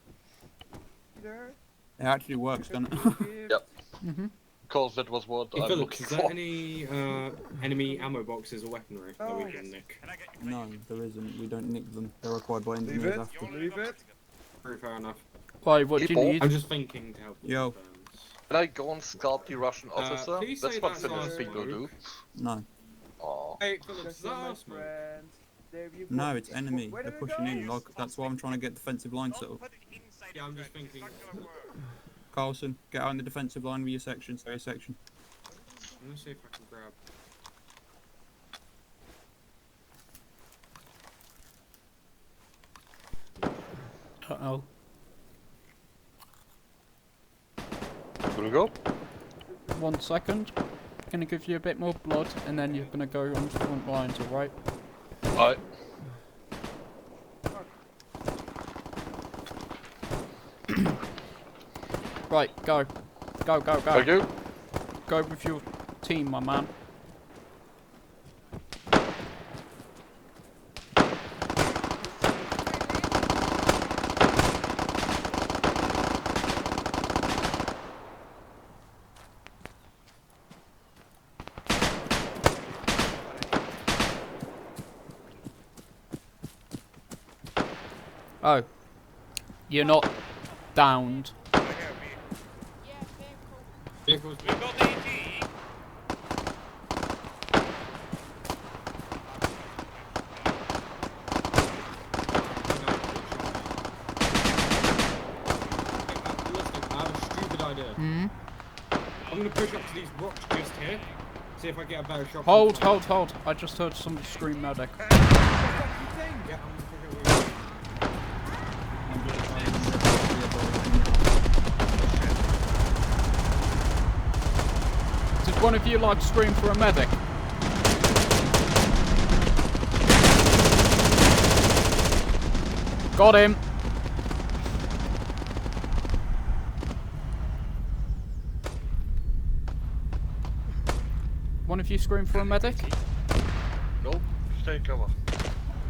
It actually works, doesn't it? Yep. Mm-hmm. Because that was what Hey I'm Phillips, looking is there for. any enemy ammo boxes or weaponry that we can nick? No, there isn't. We don't nick them. They're required by Leave engineers it. after. Leave it. Very fair enough. Why, what do you People? need? I'm just thinking to help. Yo. Can I go and scalp the Russian officer? please That's say what that's Finnish our people do. smoke. No. Oh. Hey Phillips, is that My our smoke? friends. There you go. No, it's enemy. Where They're did it pushing go? in. Like, that's why I'm trying to get defensive line set up. Yeah, I'm just thinking. Carlson, get out in the defensive line with your section. Stay a section. Let me see if I can grab. Uh-oh. Gonna go? 1 second. Gonna give you a bit more blood, and then you're gonna go on the front lines, alright? Alright. Right, go. Go. Thank you. Go with your team, my man. Oh. You're not downed. Vehicles. I have a stupid idea. Hmm? I'm gonna push up to these rocks just here. See if I get a better shot. Hold. I just heard somebody scream medic. Yeah, I'm gonna push up with Did one of you like scream for a medic? Got him. One of you scream for a medic? Nope. take cover.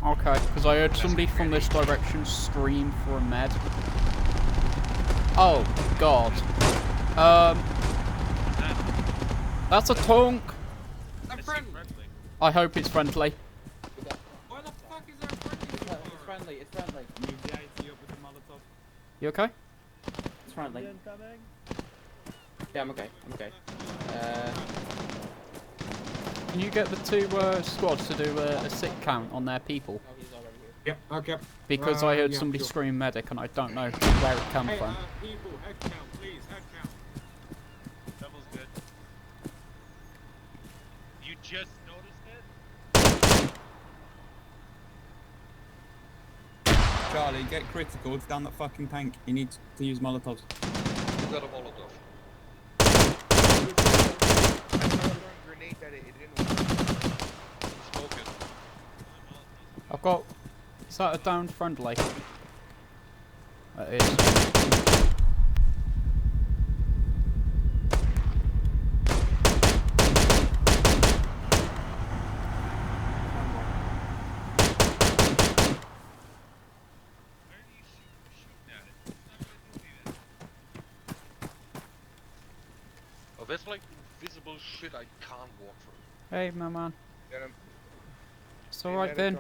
Okay, because I heard somebody from this direction scream for a med. Oh, God. That's a tonk. I hope it's friendly. Why the fuck is there a friendly? It's friendly, it's friendly. You okay? It's friendly. Yeah, I'm okay, I'm okay. Can you get the two squads to do a sick count on their people? Yep, okay. Because I heard yeah, somebody sure. scream medic and I don't know where it came Hey, from. people, head count, please, head count. That was good. You just noticed it? Charlie, get critical. It's down that fucking tank. You need to use Molotovs. You got a Molotov. Grenade at it, it didn't work. Smoking. I've got... Is that a downed friendly? It is. Oh, there's like invisible shit I can't walk through. Hey, my man. Get him. It's alright, Ben.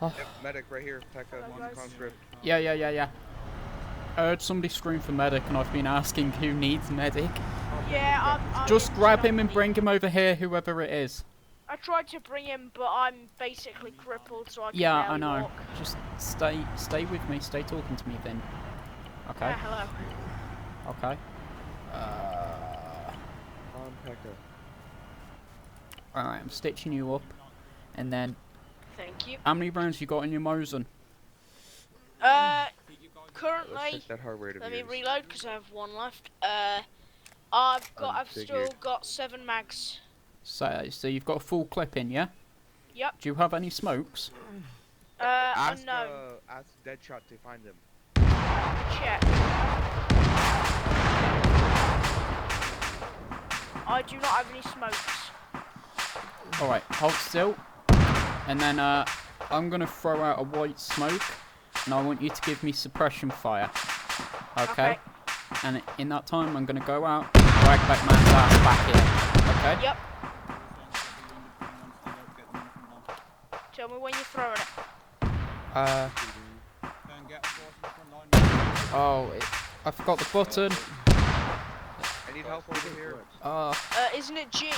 Oh. Yep, medic right here, Pekka, conscript. Yeah. I heard somebody scream for medic and I've been asking who needs medic. Yeah, I'm Just grab him and bring him over here, whoever it is. I tried to bring him, but I'm basically crippled, so I can Yeah, barely I know. walk. Just stay with me. Stay talking to me, Vin. Okay. Yeah, hello. Okay. Pekka. Alright, I'm stitching you up. And then... Thank you. How many rounds you got in your Mosin? Currently... That hardware to Let me use. reload, because I have one left. I've still got 7 mags. So you've got a full clip in, yeah? Yep. Do you have any smokes? Ask, no. Ask Deadshot to find him. Check. I do not have any smokes. Alright, hold still. And then I'm going to throw out a white smoke. And I want you to give me suppression fire. Okay? And in that time, I'm going to go out, drag that man's ass back in. Okay? Yep. Tell me when you're throwing it. I forgot the button. I need help over here. Isn't it G?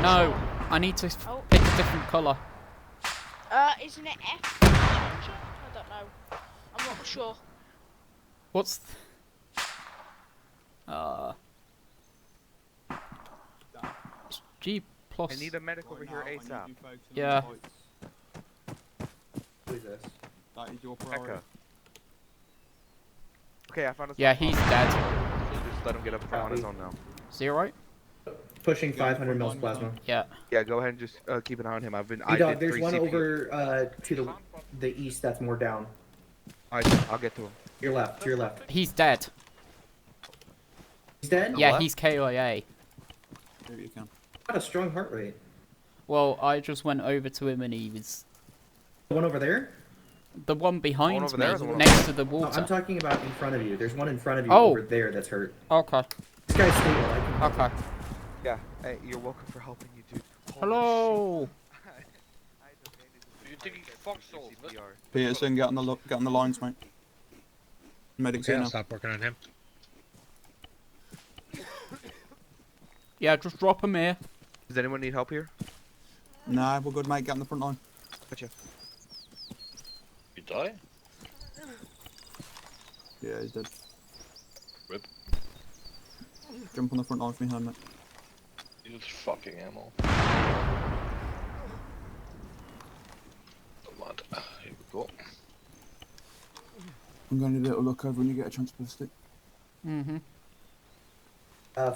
No, I need to pick a different colour. Isn't it F? I don't know. I'm not sure. What's... G plus... I need a medic over here ASAP. Yeah. Who is this? That is your Pekka. Okay, I found a... Yeah, he's dead. Just let him get up on his own now. Is he alright? Pushing 500 mils plasma. Yeah. Yeah, go ahead and just keep an eye on him. Dog, there's one over to the east that's more down. Alright, I'll get to him. Your left, to your left. He's dead. He's dead? Yeah, he's KIA. There you can. Got a strong heart rate. Well, I just went over to him and he was... The one over there? The one behind over me, there or the one next to the No, water. I'm talking about in front of you. There's one in front of you Oh. over there that's hurt. Okay. This guy's stable. I can help him. Okay. Yeah, hey, you're welcome for helping you, dude. Hello! You think he fucks all of it? Peterson, get on the lines, mate. Medic's here now. Stop working on him. Yeah, just drop him here. Does anyone need help here? Nah, we're good, mate. Get on the front line. Gotcha. You die? Yeah, he's dead. Rip. Jump on the front line for me, helmet. Use fucking ammo. Come on. Here we go. I'm going to need a little look over when you get a chance to stick. Mm-hmm.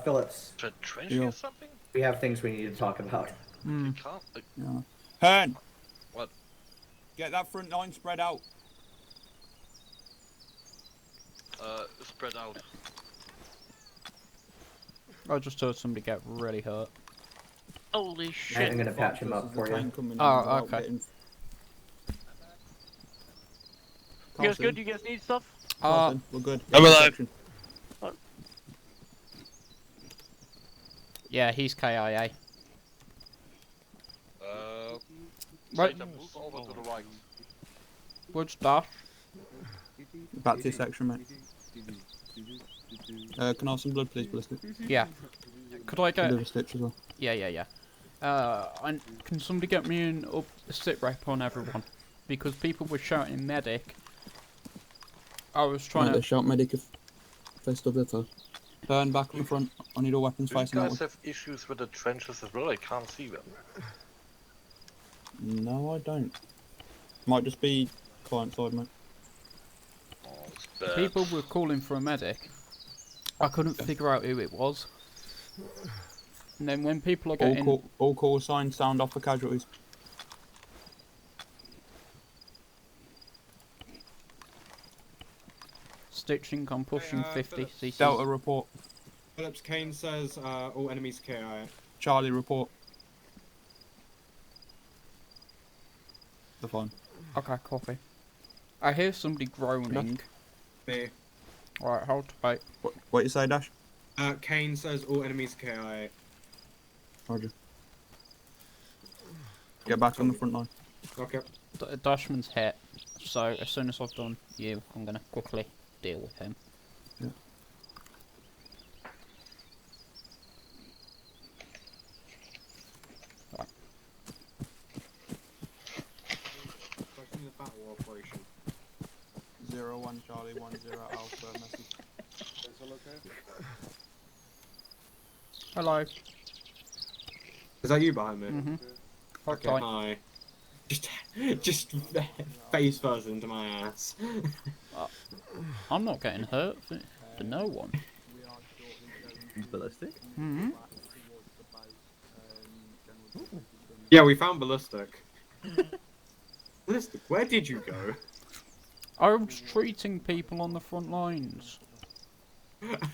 Phillips. Trench Yeah. or something? We have things we need to talk about. Mm. You can't. Like, Yeah. Hearn! what? Get that front line spread out. Spread out. I just heard somebody get really hurt. Holy I'm shit. gonna patch him up for you. Oh, okay. You guys good? You guys need stuff? Carlton, we're good. I'm Get alive. section. Yeah, he's KIA. Right. Move over to the right. What's Dash? Back to your section, mate. Can I have some blood, please, Ballistic? Yeah. Could I get... Deliver stitch as well. Yeah. And can somebody get me an up sit rep on everyone? Because people were shouting medic. I was trying Right, to... they shout medic if they stub their toe. Turn back on the front. I need all weapons Do you facing that guys one. have issues with the trenches as well? I can't see them. No, I don't. Might just be client side, mate. People were calling for a medic. I couldn't figure out who it was. And then when people are getting... All call signs sound off for casualties. Stitching, I'm pushing 50 Phillips. CC. Delta report. Phillips Kane says all enemies KI. Charlie report. They're fine. Okay, copy. I hear somebody groaning. Me. Alright, hold tight. What you say, Dash? Kane says all enemies KI. Roger. Get back on the front line. Okay. Dashman's hit, so as soon as I've done you, I'm gonna quickly deal with him. Yeah. Right. Question the battle operation. 01 Charlie 10 Alpha message. Is all okay? Hello. Is that you behind me? Mm-hmm. Okay, hi. Just face first into my ass. I'm not getting hurt for no one. Ballistic? Mm-hmm. Yeah, we found Ballistic. Ballistic, where did you go? I was treating people on the front lines.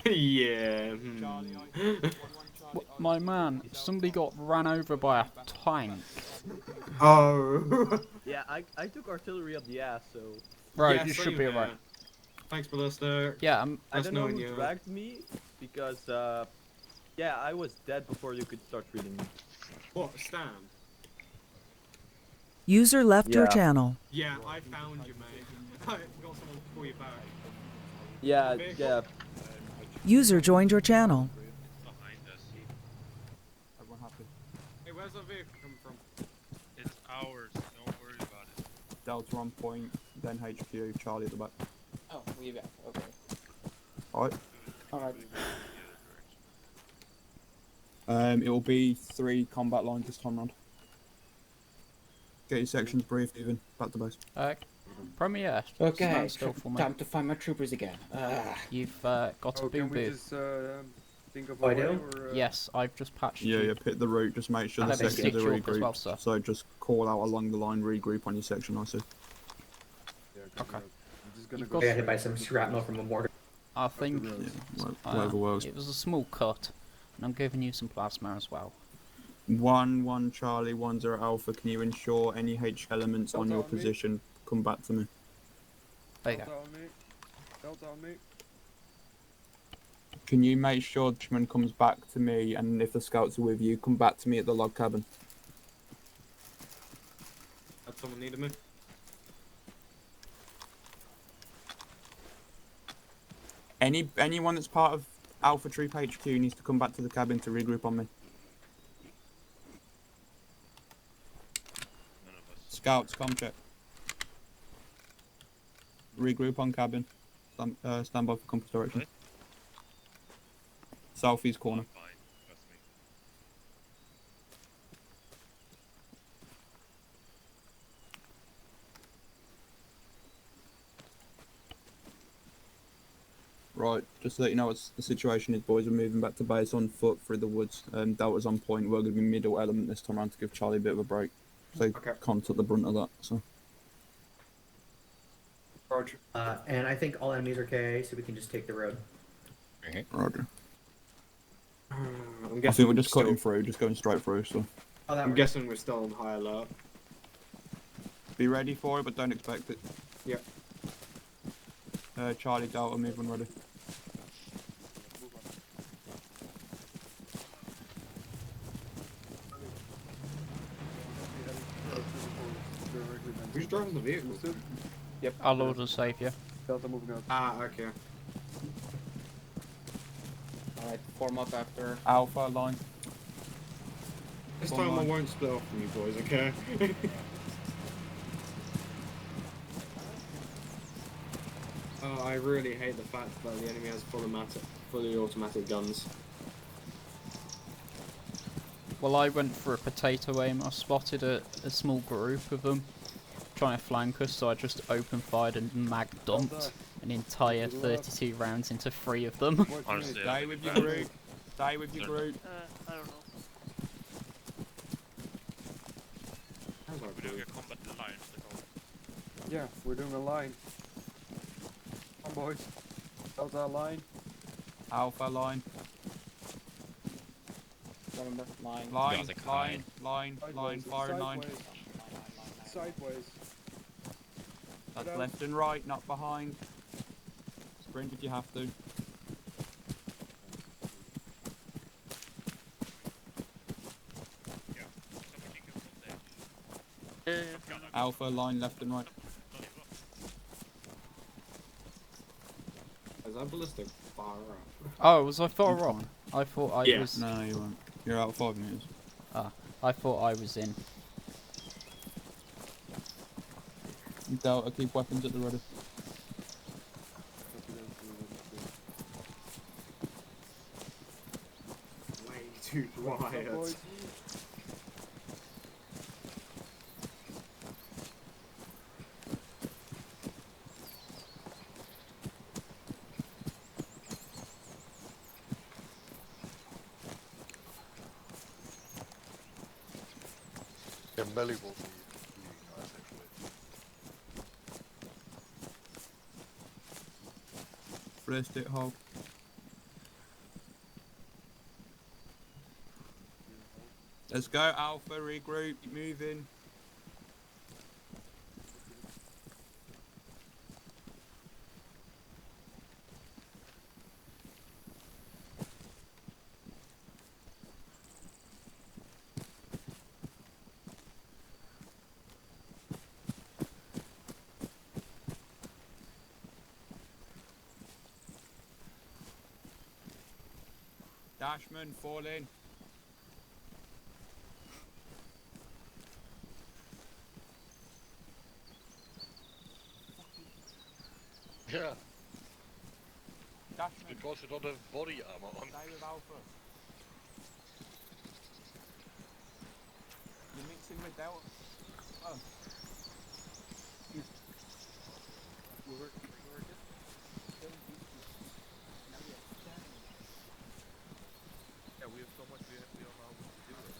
Yeah. My man, somebody got ran over by a tank. Oh. Yeah, I took artillery up the ass, so... Right, Yeah, you same should be here. alright. Thanks, Ballistic. Yeah, I don't know knowing who you. dragged me, because, yeah, I was dead before you could start treating me. What, Stan? User left your Yeah. channel. Yeah, I found you, mate. I got someone to pull you back. Yeah, yeah. User joined your channel. Everyone happy? Hey, where's the vehicle coming from? It's ours. Don't worry about it. Delta on point, then HQ, Charlie at the back. Oh, we back. Okay. Alright. Alright. It will be 3 combat lines this time round. Get your sections briefed, even. Back to base. Premier, Okay, stand still for me. time to find my troopers again. You've got a Can we boo-boo. just think of Oh, a I way, do? or, Yes, I've just patched Yeah, you. yeah, pick the route, just make sure And the I've been sections are stitched up as regrouped. well, sir. So just call out along the line, regroup on your section, I see. Okay. I got hit by some shrapnel from a mortar. I think Whatever works. it was a small cut, and I'm giving you some plasma as well. 1 Charlie 10 Alpha, can you ensure any H elements on your position come back to me? There you go. Delta on me. Can you make sure Dutchman comes back to me, and if the scouts are with you, come back to me at the log cabin? Had someone needed me? Anyone that's part of Alpha Troop HQ needs to come back to the cabin to regroup on me. Scouts, com check. Regroup on cabin. Stand by for compass direction. Southeast corner. Right, just to let you know what the situation is, boys. We're moving back to base on foot through the woods. That was on point. We're going to be middle element this time around to give Charlie a bit of a break. So can't took the brunt of that. So. Roger. And I think all enemies are KA, so we can just take the road. Roger. I'm I guessing think we're just still- cutting through, just going straight through. So I'm guessing we're still on high alert. be ready for it, but don't expect it. Yep. Charlie Delta, move when ready. Who's driving the vehicle? Yep. Our Lord and Saviour. Delta moving out. Ah, okay. Alright, form up after. Alpha line. This Form time I line. won't split off from you boys, okay? Oh, I really hate the fact that the enemy has fully automatic guns. Well, I went for a potato aim. I spotted a small group of them trying to flank us, so I just open fired and mag dumped an entire 32 rounds into 3 of them. Honestly, Stay with your group. Stay with your group. I don't know. We're doing a combat line. Yeah, we're doing a line. Come on, boys. Delta line. Alpha line. Remember, line. Line, Guys, like, line, line, line, Sideways, fire line. Sideways. That's left and right, not behind. Sprint if you have to. Alpha line, left and right. Is that ballistic far up? Oh, was I far off? I thought I Yes. was. No, you weren't. You're out 5 minutes. Ah, I thought I was in. Delta, keep weapons at the ready. Way too quiet. Yeah, melee will be really nice actually. Ballistic hold. Let's go, Alpha, regroup, keep moving. Dashman, fall in. Yeah, Dashman, because you don't have body armor on. stay with Alpha. You're mixing with Delta. Oh. Yeah, we have so much we don't know what to do with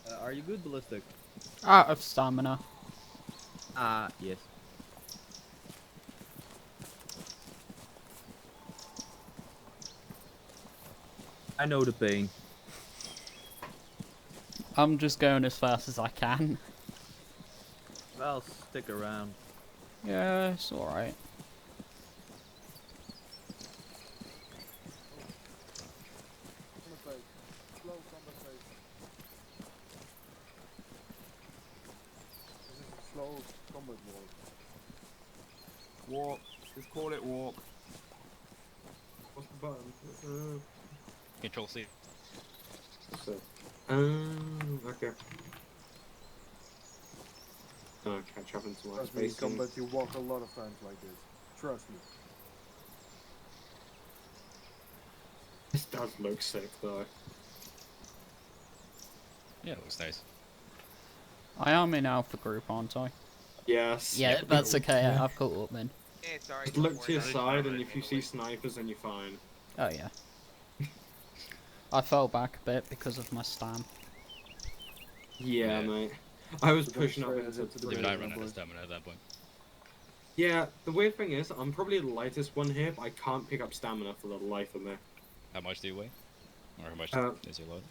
it. Are you good, ballistic? Out of stamina. Yes. I know the pain. I'm just going as fast as I can. Well, stick around. Yeah, it's alright. Slow combat phase. This is a slow combat walk. Walk. Just call it walk. What's the button? Control C. So, okay. Catch up into my Trust me, in space. combat you walk a lot of times like this. Trust me. This does look sick though. Yeah, it looks nice. I am in Alpha Group, aren't I? Yes. Yeah, that's okay. I've caught up then. It's alright. Just look to your side, and if you see snipers, then you're fine. Oh yeah. I fell back a bit because of my stam. Yeah, mate. I was pushing up into Even I ran out of stamina at that point. Yeah, the weird thing is, I'm probably the lightest one here, but I can't pick up stamina for the life of me. How much do you weigh? Or how much is your load?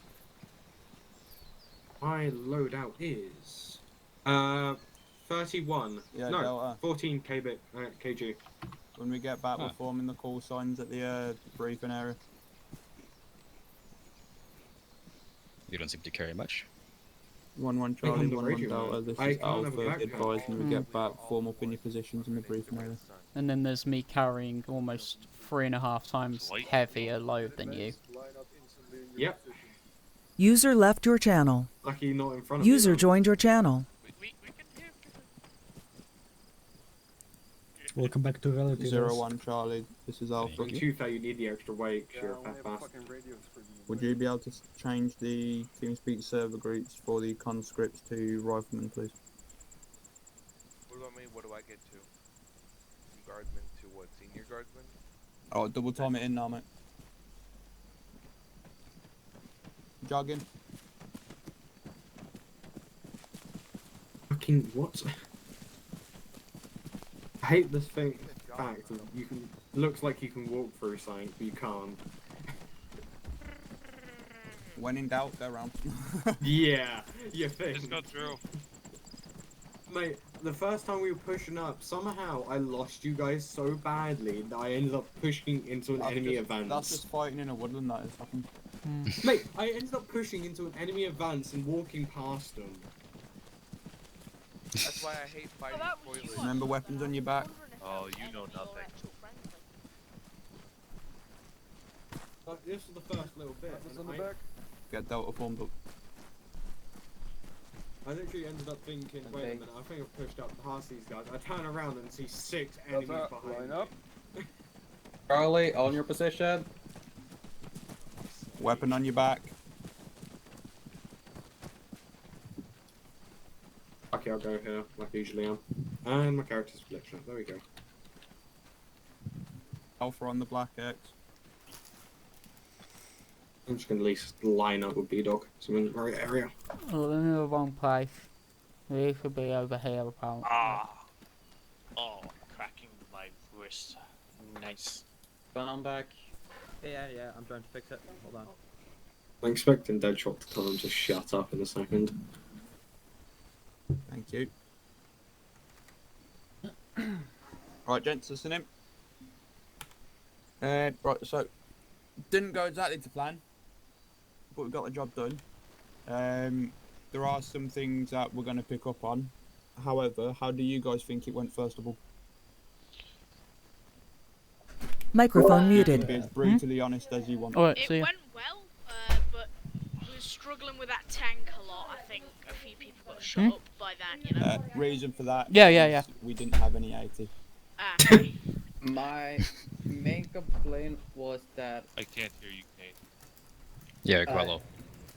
My loadout is 31. Yeah, no, Delta. 14 kg. When we get back, we're forming the call signs at the briefing area. You don't seem to carry much. 1-1 Charlie, 1-1 Delta. This is Alpha. Advise when we get back, form up in your positions in the briefing area. And then there's me carrying almost 3.5 times heavier load than you. Yep. User left your channel. Lucky not in front of me. User joined your channel. Welcome back to reality. 0-1 Charlie, this is Alpha. To be fair, you need the extra weight because you're a fat bastard. Would you be able to change the TeamSpeak server groups for the conscripts to riflemen, please? What about me? What do I get to? From guardsman to what? Senior guardsman? Oh, double time it in now, mate. Jogging. Fucking what? I hate this fact that you can. Looks like you can walk through something, but you can't. When in doubt, go around. Yeah, you think. Just go through. Mate, the first time we were pushing up, somehow I lost you guys so badly that I ended up pushing into an enemy advance. That's just fighting in a woodland that has happened. Mate, I ended up pushing into an enemy advance and walking past them. That's why I hate fighting spoilers. Remember weapons on your back. Oh, you know nothing. Like, this was the first little bit. And Get Delta formed up. I literally ended up thinking, wait a minute, I think I've pushed up past these guys. I turn around and see 6 enemies behind me. Charlie, on your position. Weapon on your back. Okay, I'll go here, like I usually am. And my character's glitched up. There we go. Alpha on the black X. I'm just gonna at least line up with B-Dog, so I'm in the right area. Oh, I'm in the wrong place. We should be over here, apparently. Oh, cracking my wrist. Nice. I'm back. Yeah, I'm trying to fix it. Hold on. I'm expecting Deadshot to tell him to shut up in a second. Thank you. Right, gents, listen in. Right, so didn't go exactly to plan, but we got the job done. There are some things that we're going to pick up on. However, how do you guys think it went first of all? Microphone muted. Be as brutally honest as you want. Alright, It went well, but we were struggling with that tank a lot. I think a few people got shot up by that, you know. Reason for that? Yeah. is we didn't have any 80. My main complaint was that I can't hear you, Kate. Yeah, Quello.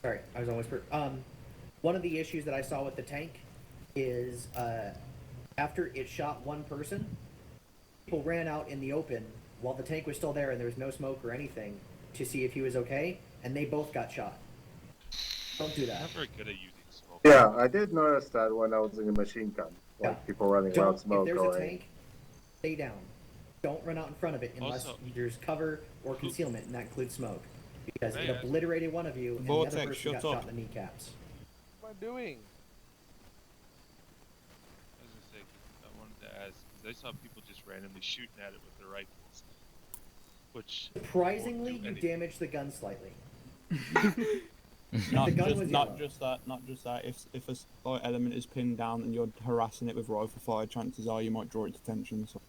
Sorry, I was on whisper. One of the issues that I saw with the tank is after it shot one person, people ran out in the open while the tank was still there and there was no smoke or anything to see if he was okay, and they both got shot. Don't do that. I'm very good at using smoke. Yeah, I did notice that when I was in a machine gun. Like people running around smoke If there's going. a tank, stay down. Don't run out in front of it unless there's cover or concealment, and that includes smoke. Because it obliterated one of you, and the other person got shot in the kneecaps. What am I doing? I was gonna say, I wanted to ask, because I saw people just randomly shooting at it with their rifles. Which Surprisingly, you damaged the gun slightly. Not The gun just, was not yellow. just that. Not just that. If a slight element is pinned down and you're harassing it with rifle fire, chances are you might draw its attention. So.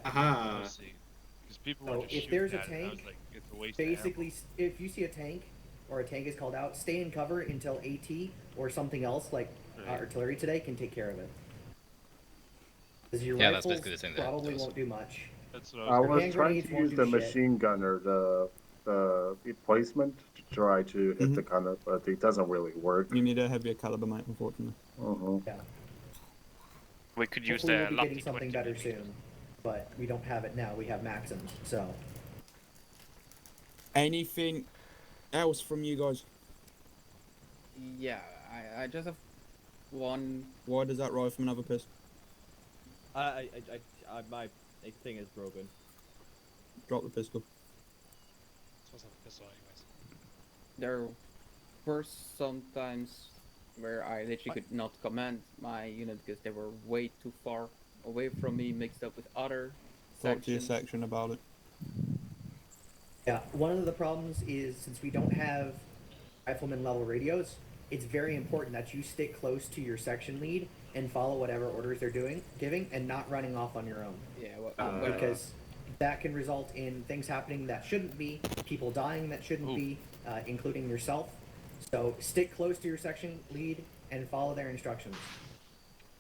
Aha. Because people So were just if shooting there's a at it, and I was tank, like, it's a waste of basically, if you see a tank or a tank is called out, stay in cover until AT or something else like artillery today can take care of it. Because your Yeah, that's rifles basically the same thing. probably won't do much. That's what I Your was hand trying grenades to won't use do the shit. machine gunner, the placement to try to hit the gunner, but it doesn't really work. You need a heavier caliber, mate. Unfortunately. Yeah. We could use Hopefully the we'll be getting Lofty something 20 better maybe. soon, but we don't have it now. We have Maxims, so. Anything else from you guys? Yeah, I just have one. Why does that rifleman have a pistol? My thing is broken. Drop the pistol. Supposed to have a pistol anyways. There were some times where I literally could not command my unit because they were way too far away from me, mixed up with other Talk to your sections. section about it. Yeah, one of the problems is since we don't have rifleman level radios, it's very important that you stick close to your section lead and follow whatever orders they're giving, and not running off on your own. Yeah, because that can result in things happening that shouldn't be, people dying that shouldn't be, including yourself. So stick close to your section lead and follow their instructions.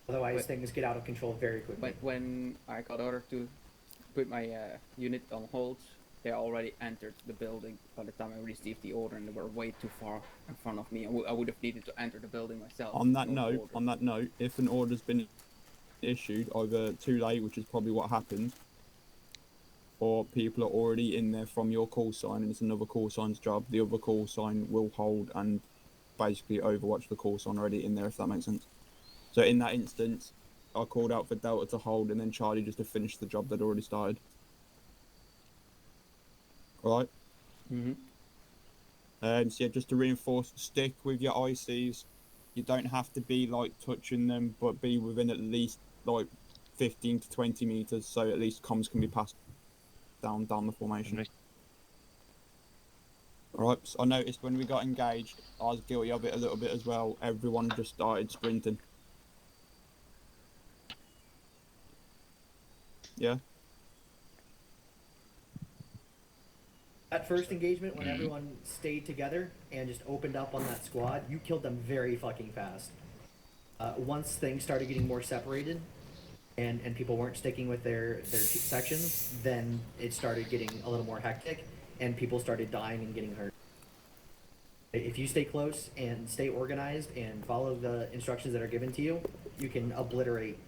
Otherwise, things get out of control very quickly. When I got ordered to put my unit on hold, they already entered the building by the time I received the order, and they were way too far in front of me. I would have needed to enter the building myself. On that note, if an order's been issued, either too late, which is probably what happened, or people are already in there from your call sign and it's another call sign's job, the other call sign will hold and basically overwatch the call sign already in there, if that makes sense. So in that instance, I called out for Delta to hold and then Charlie just to finish the job they'd already started. Alright? Mm-hmm. So yeah, just to reinforce, stick with your ICs. You don't have to be like touching them, but be within at least like 15 to 20 meters, so at least comms can be passed down the formation. Alright, so I noticed when we got engaged, I was guilty of it a little bit as well. Everyone just started sprinting. Yeah? That first engagement, when everyone stayed together and just opened up on that squad, you killed them very fucking fast. Once things started getting more separated, and people weren't sticking with their sections, then it started getting a little more hectic, and people started dying and getting hurt. If you stay close and stay organized and follow the instructions that are given to you, you can obliterate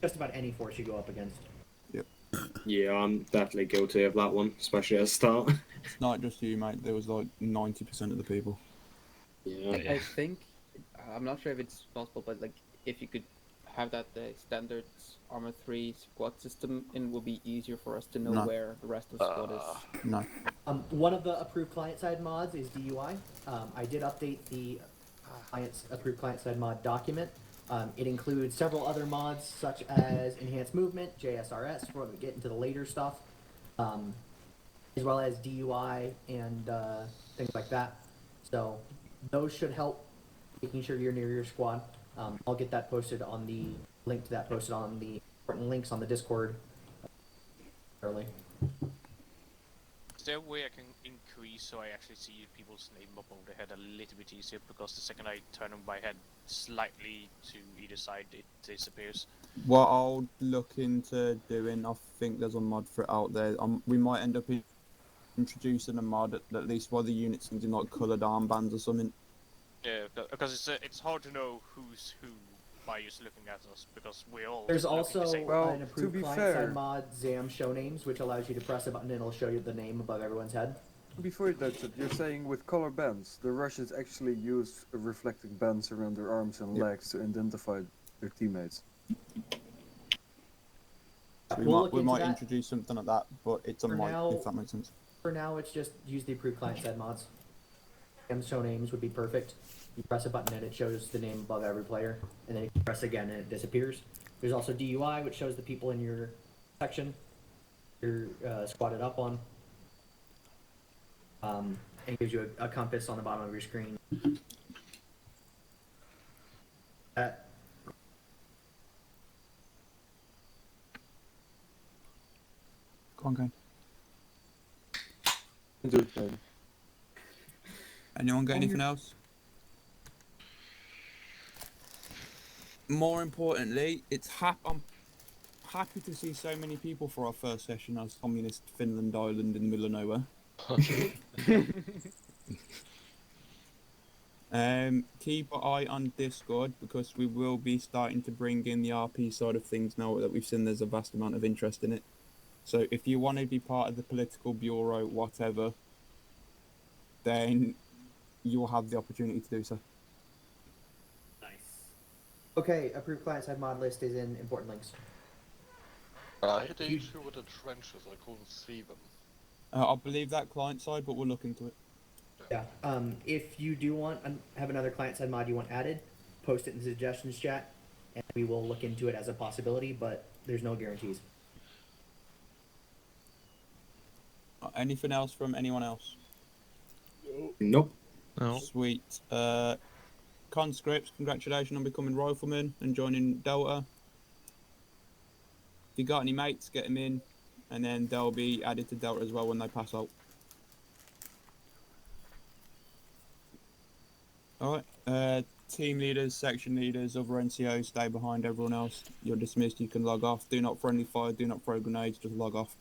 just about any force you go up against. Yeah, I'm definitely guilty of that one, especially at the start. It's not just you, mate. There was like 90% of the people. Yeah. I think, I'm not sure if it's possible, but like if you could have that standard Armor 3 squad system, it would be easier for us to know where the rest of the squad is. No. One of the approved client-side mods is DUI. I did update the approved client-side mod document. It includes several other mods such as enhanced movement, JSRS, before we get into the later stuff, as well as DUI and things like that. So those should help making sure you're near your squad. I'll get that posted on the link to that posted on the important links on the Discord early. Is there a way I can increase so I actually see people's name up over the head a little bit easier? Because the second I turn my head slightly to either side, it disappears. What I'll look into doing, I think there's a mod for it out there. We might end up introducing a mod at least while the units using like coloured armbands or something. Yeah, because it's hard to know who's who by just looking at us, because we're all. There's also the same. an approved client-side mod, ZAM Show Names, which allows you to press a button and it'll show you the name above everyone's head. Before that's it, you're saying with color bands, the Russians actually use reflecting bands around their arms and legs to identify their teammates. So we might introduce something like that, but it's a mod, if that makes sense. For now, it's just use the approved client-side mods. ZAM Show Names would be perfect. You press a button and it shows the name above every player, and then you press again and it disappears. There's also DUI, which shows the people in your section you're squatted up on, and gives you a compass on the bottom of your screen. Go on, go. Anyone got anything else? More importantly, I'm happy to see so many people for our first session as communist Finland island in the middle of nowhere. Keep an eye on Discord because we will be starting to bring in the RP side of things now that we've seen there's a vast amount of interest in it. So if you want to be part of the political bureau, whatever, then you will have the opportunity to do so. Okay, approved client side mod list is in important links. I had an issue with the trenches, I couldn't see them. I believe that client side, but we'll look into it. Yeah. If you do want have another client side mod you want added, post it in the suggestions chat, and we will look into it as a possibility. But there's no guarantees. Anything else from anyone else? Nope. No. Sweet. Conscripts, congratulations on becoming riflemen and joining Delta. If you got any mates, get them in, and then they'll be added to Delta as well when they pass out. Alright, team leaders, section leaders, other NCOs, stay behind everyone else. You're dismissed, you can log off. Do not friendly fire, do not throw grenades, just log off.